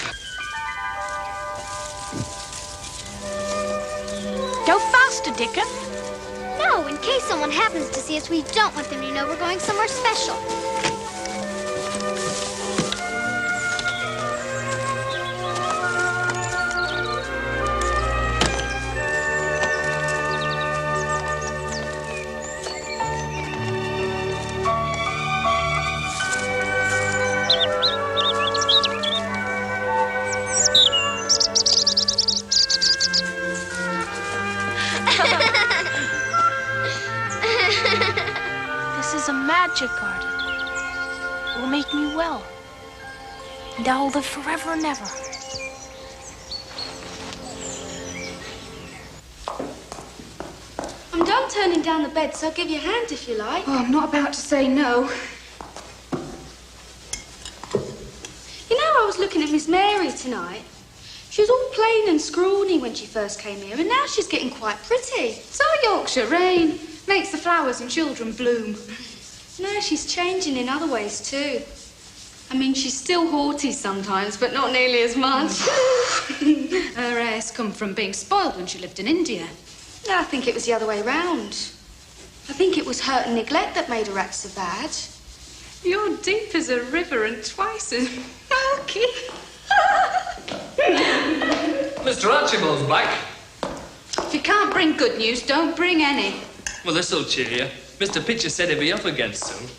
Go faster, Dickon. No, in case someone happens to see us, we don't want them to know we're going somewhere special. This is a magic garden. It will make me well. And I will live forever and ever. I'm done turning down the bed, so I'll give you a hand if you like. Oh, I'm not about to say no. You know, I was looking at Miss Mary tonight. She was all plain and scrawny when she first came here, and now she's getting quite pretty. So Yorkshire rain makes the flowers and children bloom. No, she's changing in other ways too. I mean, she's still haughty sometimes, but not nearly as much. Her air's come from being spoiled when she lived in India. No, I think it was the other way round. I think it was hurt and neglect that made her act so bad. You're deep as a river and twice as milky. Mr. Archibald's back. If you can't bring good news, don't bring any. Well, this'll cheer you. Mr. Pitcher said he'd be up again soon.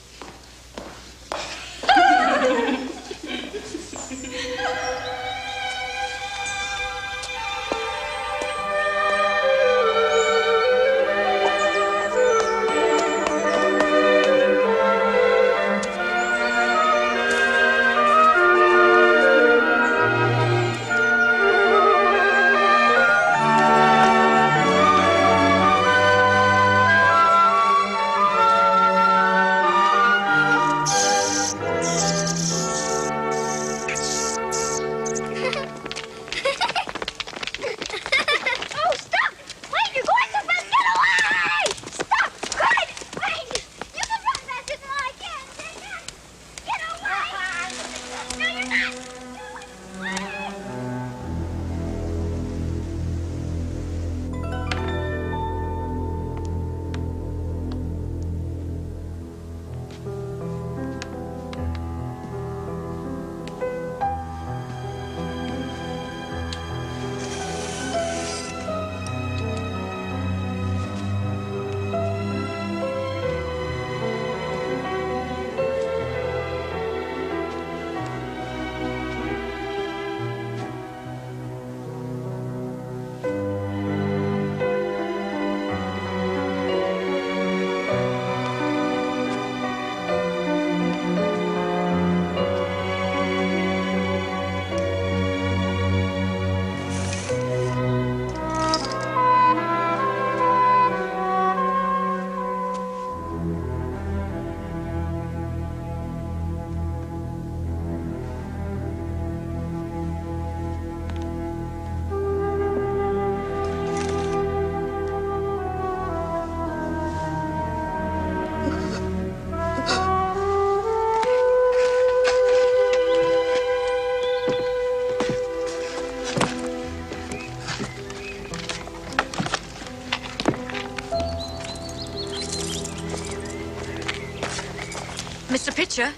Mr. Pitcher,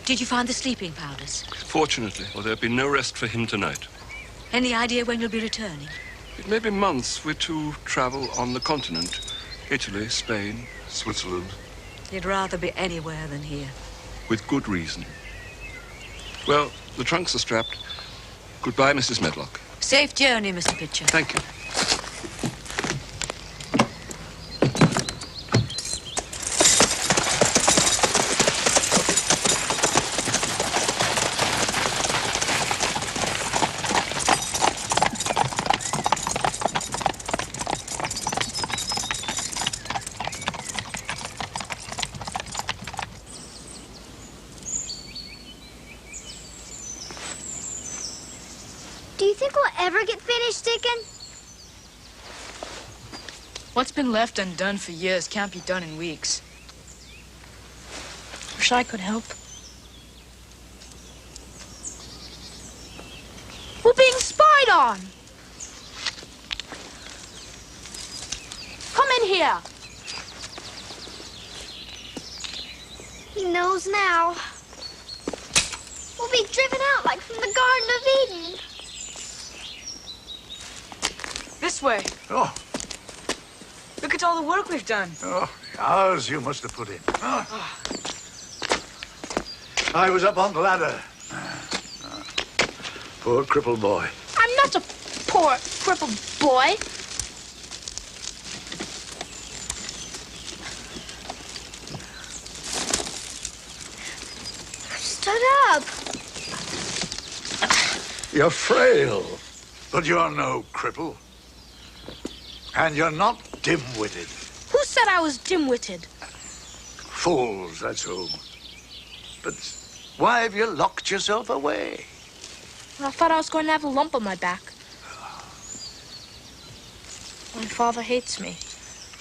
did you find the sleeping powders? Fortunately, or there'll be no rest for him tonight. Any idea when you'll be returning? It may be months. We're to travel on the continent. Italy, Spain, Switzerland. You'd rather be anywhere than here. With good reason. Well, the trunks are strapped. Goodbye, Mrs. Medlock. Safe journey, Mr. Pitcher. Thank you. ever get finished, Dickon? What's been left undone for years can't be done in weeks. Wish I could help. We're being spied on. Come in here. He knows now. We'll be driven out like from the Garden of Eden. This way. Oh. Look at all the work we've done. Oh, hours you must have put in. Oh. I was up on the ladder. Poor crippled boy. I'm not a poor, crippled boy. Stood up. You're frail, but you're no cripple. And you're not dim-witted. Who said I was dim-witted? Fools, that's who. But why have you locked yourself away? I thought I was going to have a lump on my back. My father hates me.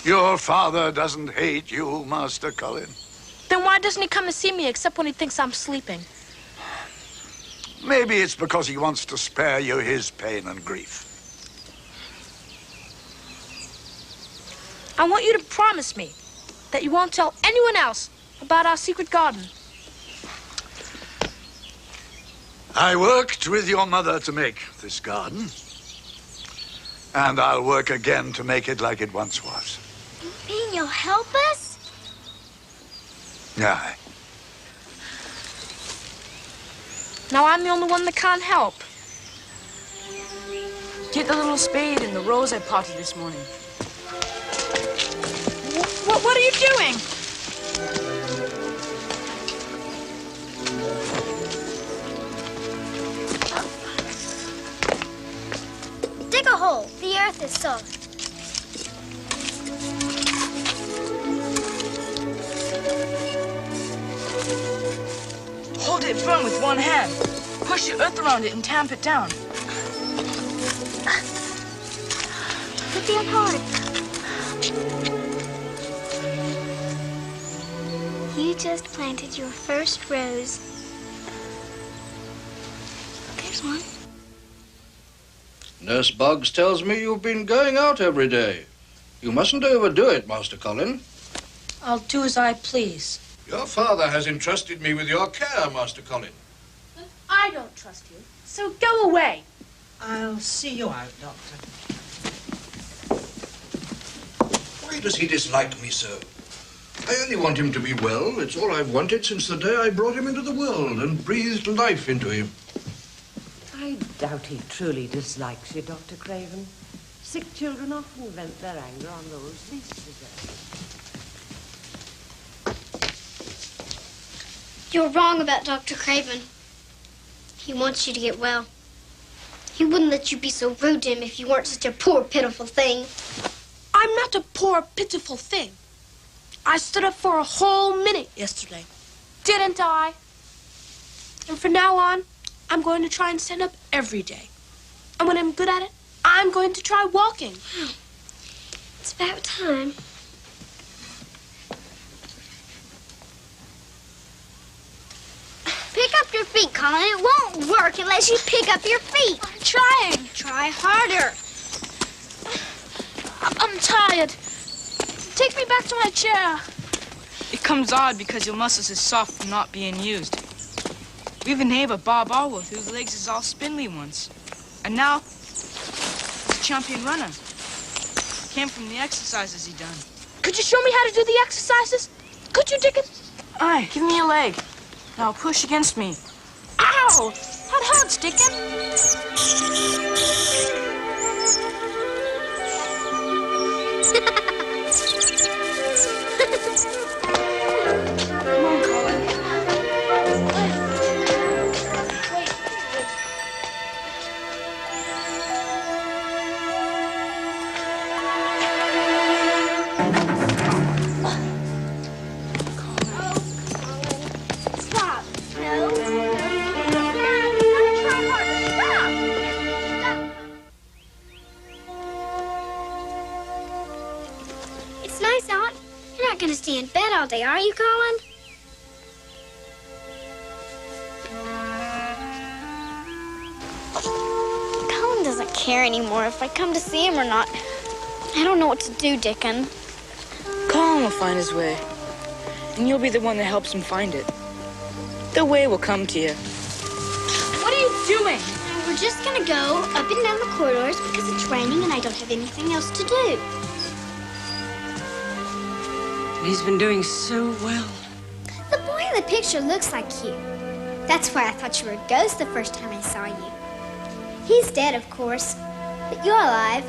Your father doesn't hate you, Master Colin. Then why doesn't he come to see me except when he thinks I'm sleeping? Maybe it's because he wants to spare you his pain and grief. I want you to promise me that you won't tell anyone else about our secret garden. I worked with your mother to make this garden. And I'll work again to make it like it once was. You mean you'll help us? Aye. Now I'm the only one that can't help. Get the little spade and the rose I potted this morning. What are you doing? Dig a hole. The earth is soft. Hold it firm with one hand. Push the earth around it and tamp it down. Put the hard. You just planted your first rose. There's one. Nurse Buggs tells me you've been going out every day. You mustn't overdo it, Master Colin. I'll do as I please. Your father has entrusted me with your care, Master Colin. I don't trust you, so go away. I'll see you out, Doctor. Why does he dislike me so? I only want him to be well. It's all I've wanted since the day I brought him into the world and breathed life into him. I doubt he truly dislikes you, Dr. Craven. Sick children often vent their anger on those least deserving. You're wrong about Dr. Craven. He wants you to get well. He wouldn't let you be so rude to him if you weren't such a poor, pitiful thing. I'm not a poor, pitiful thing. I stood up for a whole minute yesterday. Didn't I? And from now on, I'm going to try and stand up every day. And when I'm good at it, I'm going to try walking. It's about time. Pick up your feet, Colin. It won't work unless you pick up your feet. I'm trying. Try harder. I'm tired. Take me back to my chair. It comes odd because your muscles is soft from not being used. We have a neighbor, Bob Allworth, whose legs is all spindly once. And now, he's a champion runner. Came from the exercises he done. Could you show me how to do the exercises? Could you, Dickon? Aye, give me a leg. Now push against me. Ow! That hurts, Dickon. not going to stay in bed all day, are you, Colin? Colin doesn't care anymore if I come to see him or not. I don't know what to do, Dickon. Colin will find his way, and you'll be the one that helps him find it. The way will come to you. What are you doing? We're just going to go up and down the corridors because it's raining and I don't have anything else to do. He's been doing so well. The boy in the picture looks like you. That's why I thought you were a ghost the first time I saw you. He's dead, of course, but you're alive.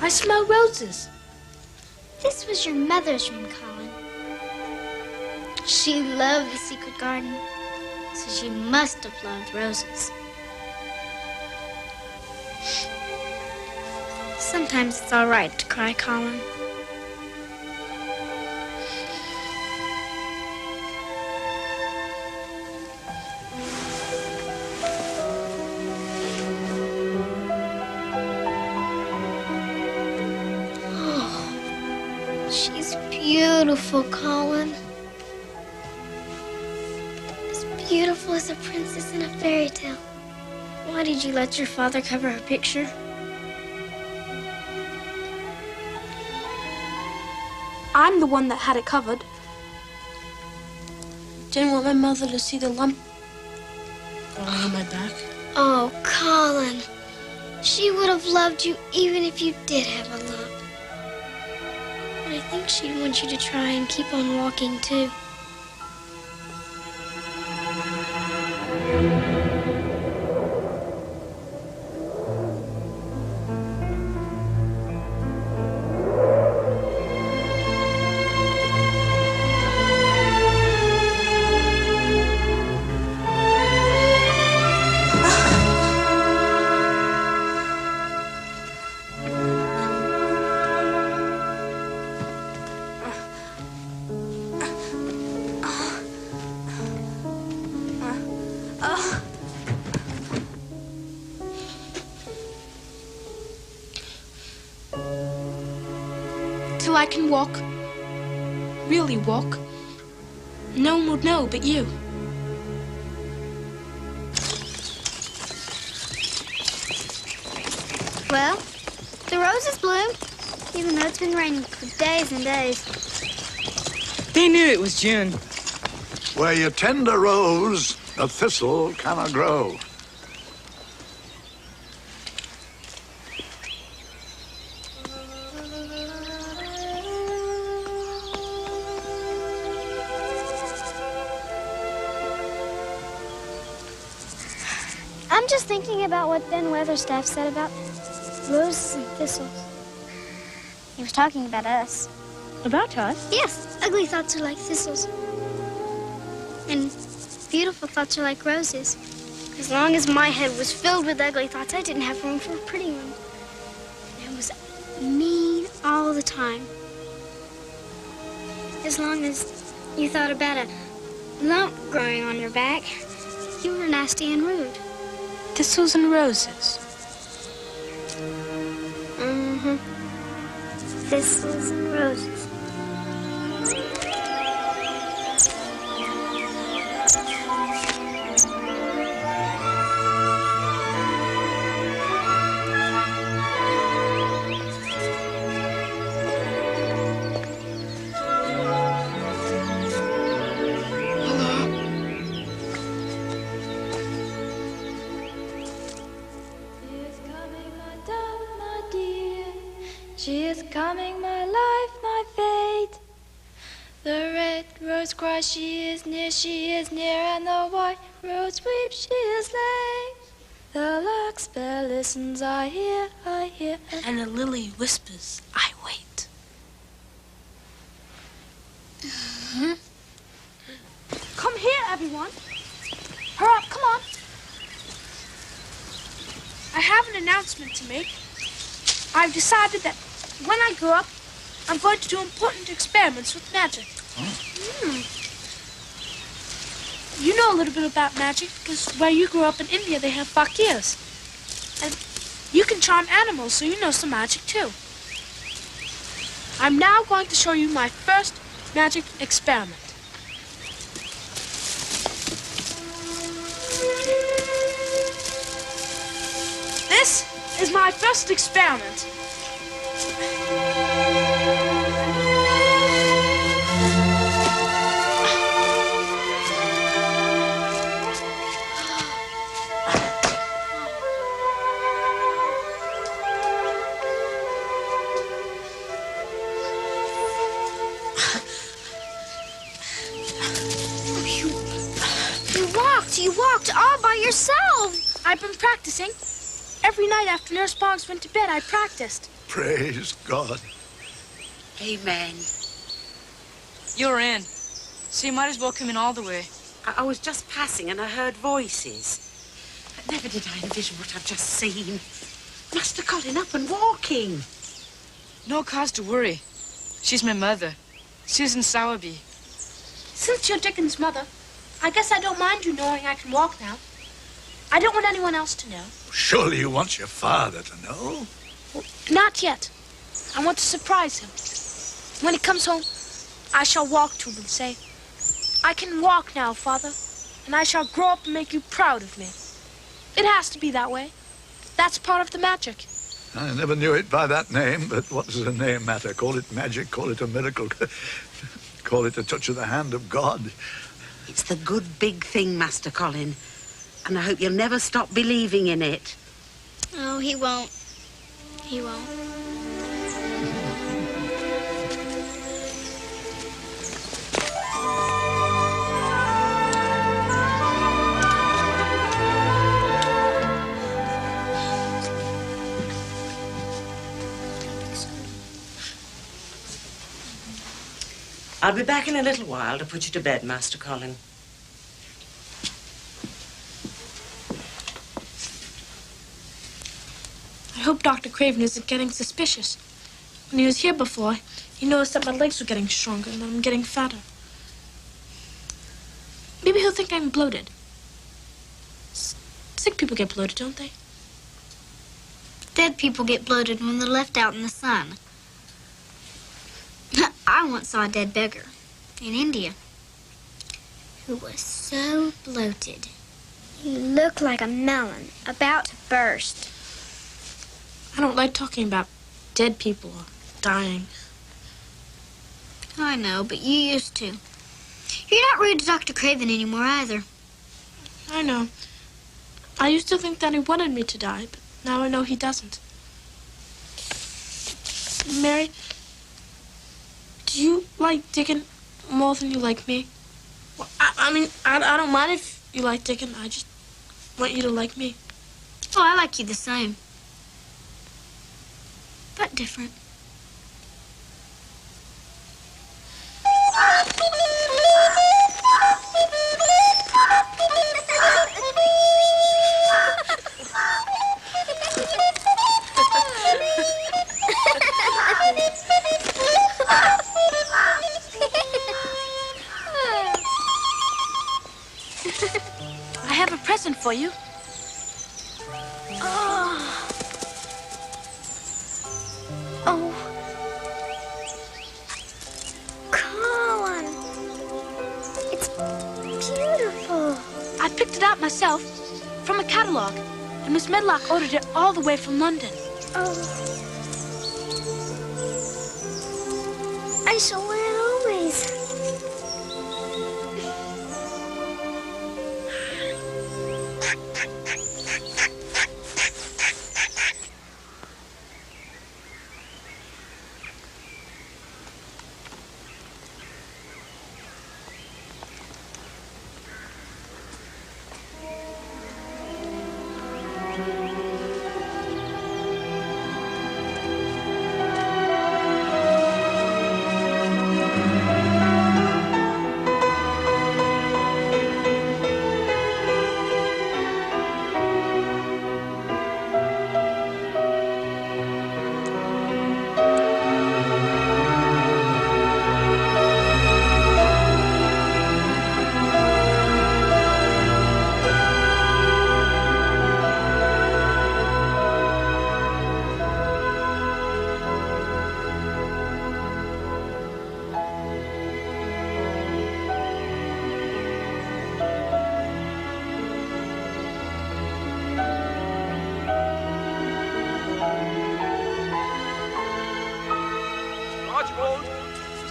I smell roses. This was your mother's room, Colin. She loved the secret garden, so she must have loved roses. Sometimes it's all right to cry, Colin. She's beautiful, Colin. As beautiful as a princess in a fairy tale. Why did you let your father cover her picture? I'm the one that had it covered. Didn't want my mother to see the lump on my back. Oh, Colin. She would have loved you even if you did have a lump. But I think she'd want you to try and keep on walking, too. Till I can walk. Really walk. No one would know but you. Well, the roses bloomed, even though it's been raining for days and days. They knew it was June. Where you tend a rose, a thistle cannot grow. I'm just thinking about what Ben Weatherstaff said about roses and thistles. He was talking about us. About us? Yes, ugly thoughts are like thistles. And beautiful thoughts are like roses. As long as my head was filled with ugly thoughts, I didn't have room for a pretty one. And I was mean all the time. As long as you thought about a lump growing on your back, you were nasty and rude. Thistles and roses. Mm-hmm. Thistles and roses. She is coming, my life, my fate. The red rose cries, she is near, and the white rose weeps, she is late. The larkspur listens, I hear. And the lily whispers, I wait. Come here, everyone. Hurry up, come on. I have an announcement to make. I've decided that when I grow up, I'm going to do important experiments with magic. You know a little bit about magic because where you grew up in India, they have fakirs. And you can charm animals, so you know some magic too. I'm now going to show you my first magic experiment. This is my first experiment. You walked all by yourself. I've been practicing. Every night after Nurse Boggs went to bed, I practiced. Praise God. Amen. You're in. So you might as well come in all the way. I was just passing and I heard voices. But never did I envision what I've just seen. Master Colin up and walking. No cause to worry. She's my mother, Susan Sowerby. Since you're Dickon's mother, I guess I don't mind you knowing I can walk now. I don't want anyone else to know. Surely you want your father to know. Well, not yet. I want to surprise him. When he comes home, I shall walk to him and say, I can walk now, Father, and I shall grow up and make you proud of me. It has to be that way. That's part of the magic. I never knew it by that name, but what does a name matter? Call it magic, call it a miracle, call it a touch of the hand of God. It's the good big thing, Master Colin. And I hope you'll never stop believing in it. Oh, he won't. He won't. I'll be back in a little while to put you to bed, Master Colin. I hope Dr. Craven isn't getting suspicious. When he was here before, he noticed that my legs were getting stronger and that I'm getting fatter. Maybe he'll think I'm bloated. Sick people get bloated, don't they? Dead people get bloated when they're left out in the sun. I once saw a dead beggar in India who was so bloated. He looked like a melon about to burst. I don't like talking about dead people or dying. I know, but you used to. You're not rude to Dr. Craven anymore either. I know. I used to think that he wanted me to die, but now I know he doesn't. Mary, do you like Dickon more than you like me? Well, I mean, I don't mind if you like Dickon. I just want you to like me. Oh, I like you the same. But different. I have a present for you. Oh. Colin. It's beautiful. I picked it out myself from a catalog, and Miss Medlock ordered it all the way from London. Oh. I shall wear it always.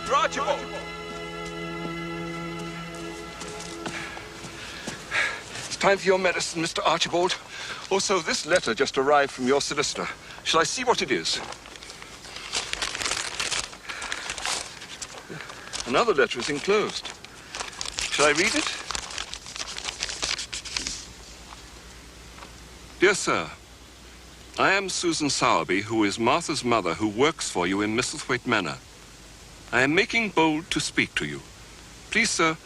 Mr. Archibald! It's time for your medicine, Mr. Archibald. Also, this letter just arrived from your solicitor. Shall I see what it is? Another letter is enclosed. Shall I read it? Dear Sir, I am Susan Sowerby, who is Martha's mother, who works for you in Misselthwaite Manor. I am making bold to speak to you. Please, sir,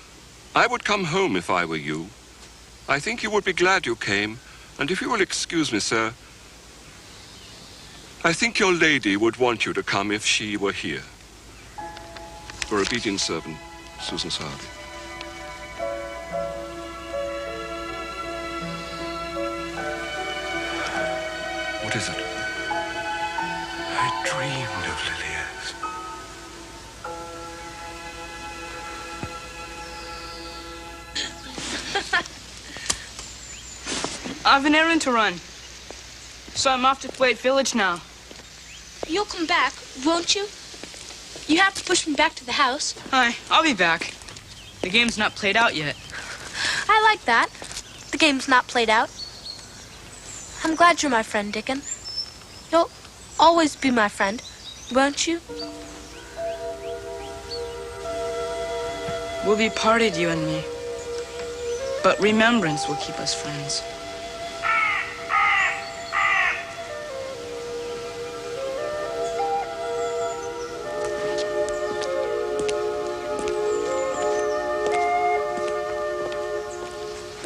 I would come home if I were you. I think you would be glad you came, and if you will excuse me, sir, I think your lady would want you to come if she were here. Your obedient servant, Susan Sowerby. What is it? I dreamed of Lilias. I've an errand to run, so I'm off to Thwaite Village now. You'll come back, won't you? You have to push me back to the house. Hi, I'll be back. The game's not played out yet. I like that. The game's not played out. I'm glad you're my friend, Dickon. You'll always be my friend, won't you? We'll be parted, you and me. But remembrance will keep us friends.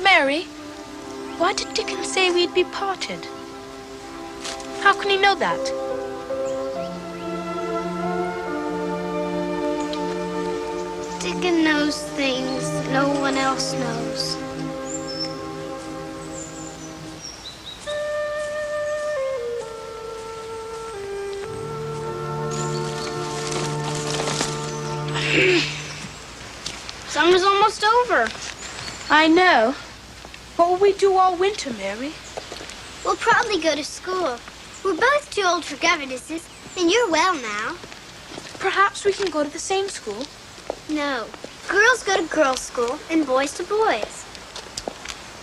Mary, why did Dickon say we'd be parted? How can he know that? Dickon knows things no one else knows. Summer's almost over. I know. What will we do all winter, Mary? We'll probably go to school. We're both too old for governesses, and you're well now. Perhaps we can go to the same school. No. Girls go to girls' school, and boys to boys.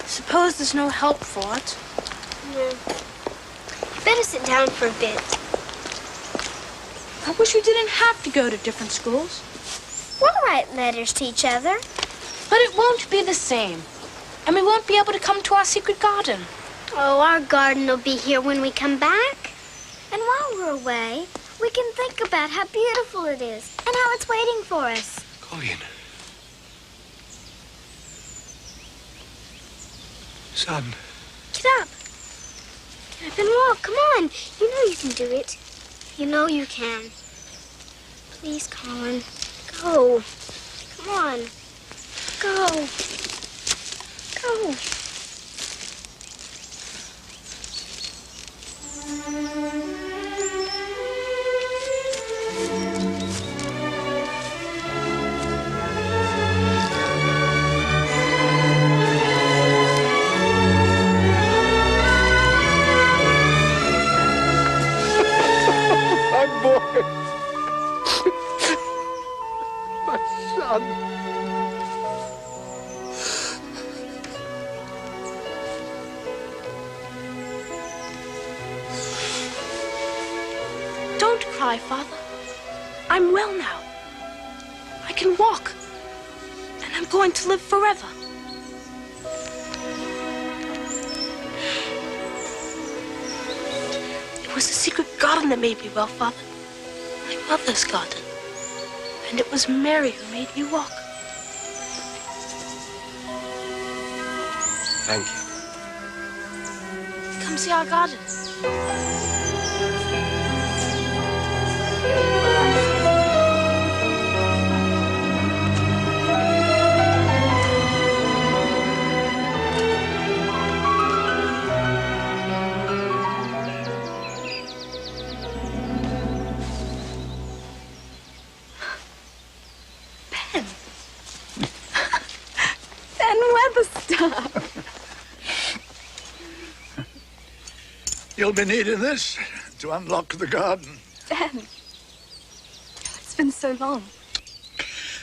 Suppose there's no help for it. No. Better sit down for a bit. I wish we didn't have to go to different schools. We'll write letters to each other. But it won't be the same. And we won't be able to come to our secret garden. Oh, our garden will be here when we come back. And while we're away, we can think about how beautiful it is and how it's waiting for us. Colin. Son. Get up. Get up and walk. Come on. You know you can do it. You know you can. Please, Colin. Go. Come on. Go. Go. My boy. My son. Don't cry, Father. I'm well now. I can walk. And I'm going to live forever. It was the secret garden that made me well, Father. My mother's garden. And it was Mary who made me walk. Thank you. Come see our garden. Ben Weatherstaff. You'll be needing this to unlock the garden. Ben. It's been so long.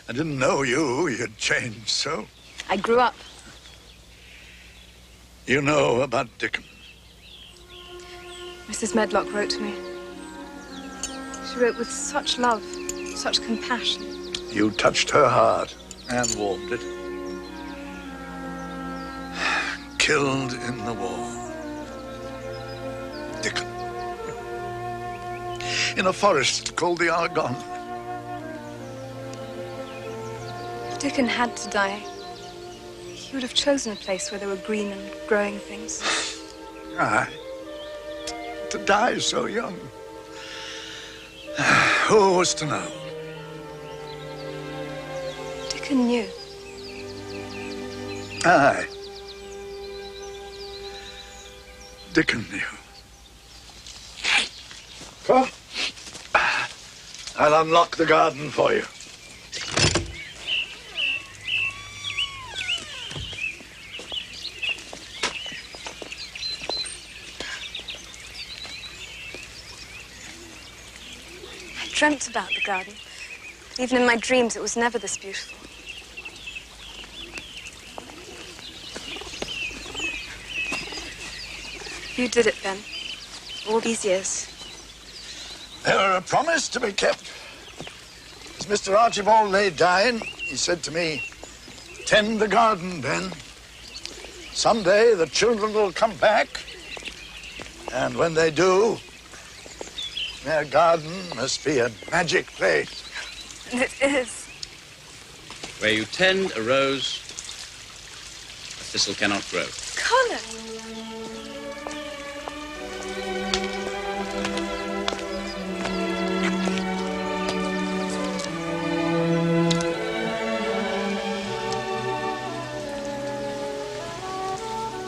I didn't know you'd changed so. I grew up. You know about Dickon. Mrs. Medlock wrote to me. She wrote with such love, such compassion. You touched her heart and warmed it. Killed in the war. Dickon. In a forest called the Argonne. Dickon had to die. He would have chosen a place where there were green and growing things. Aye. To die so young. Who was to know? Dickon knew. Aye. Dickon knew. Come. I'll unlock the garden for you. I dreamt about the garden. Even in my dreams, it was never this beautiful. You did it, Ben. All these years. They were a promise to be kept. As Mr. Archibald lay dying, he said to me, "Tend the garden, Ben. Someday the children will come back. And when they do, their garden must be a magic place." And it is. Where you tend a rose, a thistle cannot grow. Colin!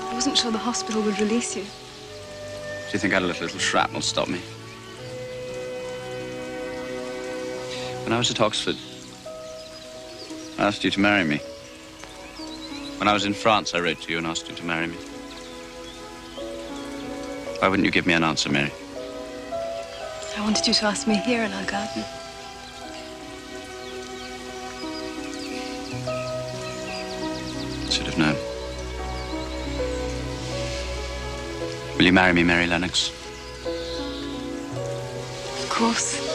I wasn't sure the hospital would release you. Do you think I'd let a little shrapnel stop me? When I was at Oxford, I asked you to marry me. When I was in France, I wrote to you and asked you to marry me. Why wouldn't you give me an answer, Mary? I wanted you to ask me here in our garden. Should have known. Will you marry me, Mary Lennox? Of course.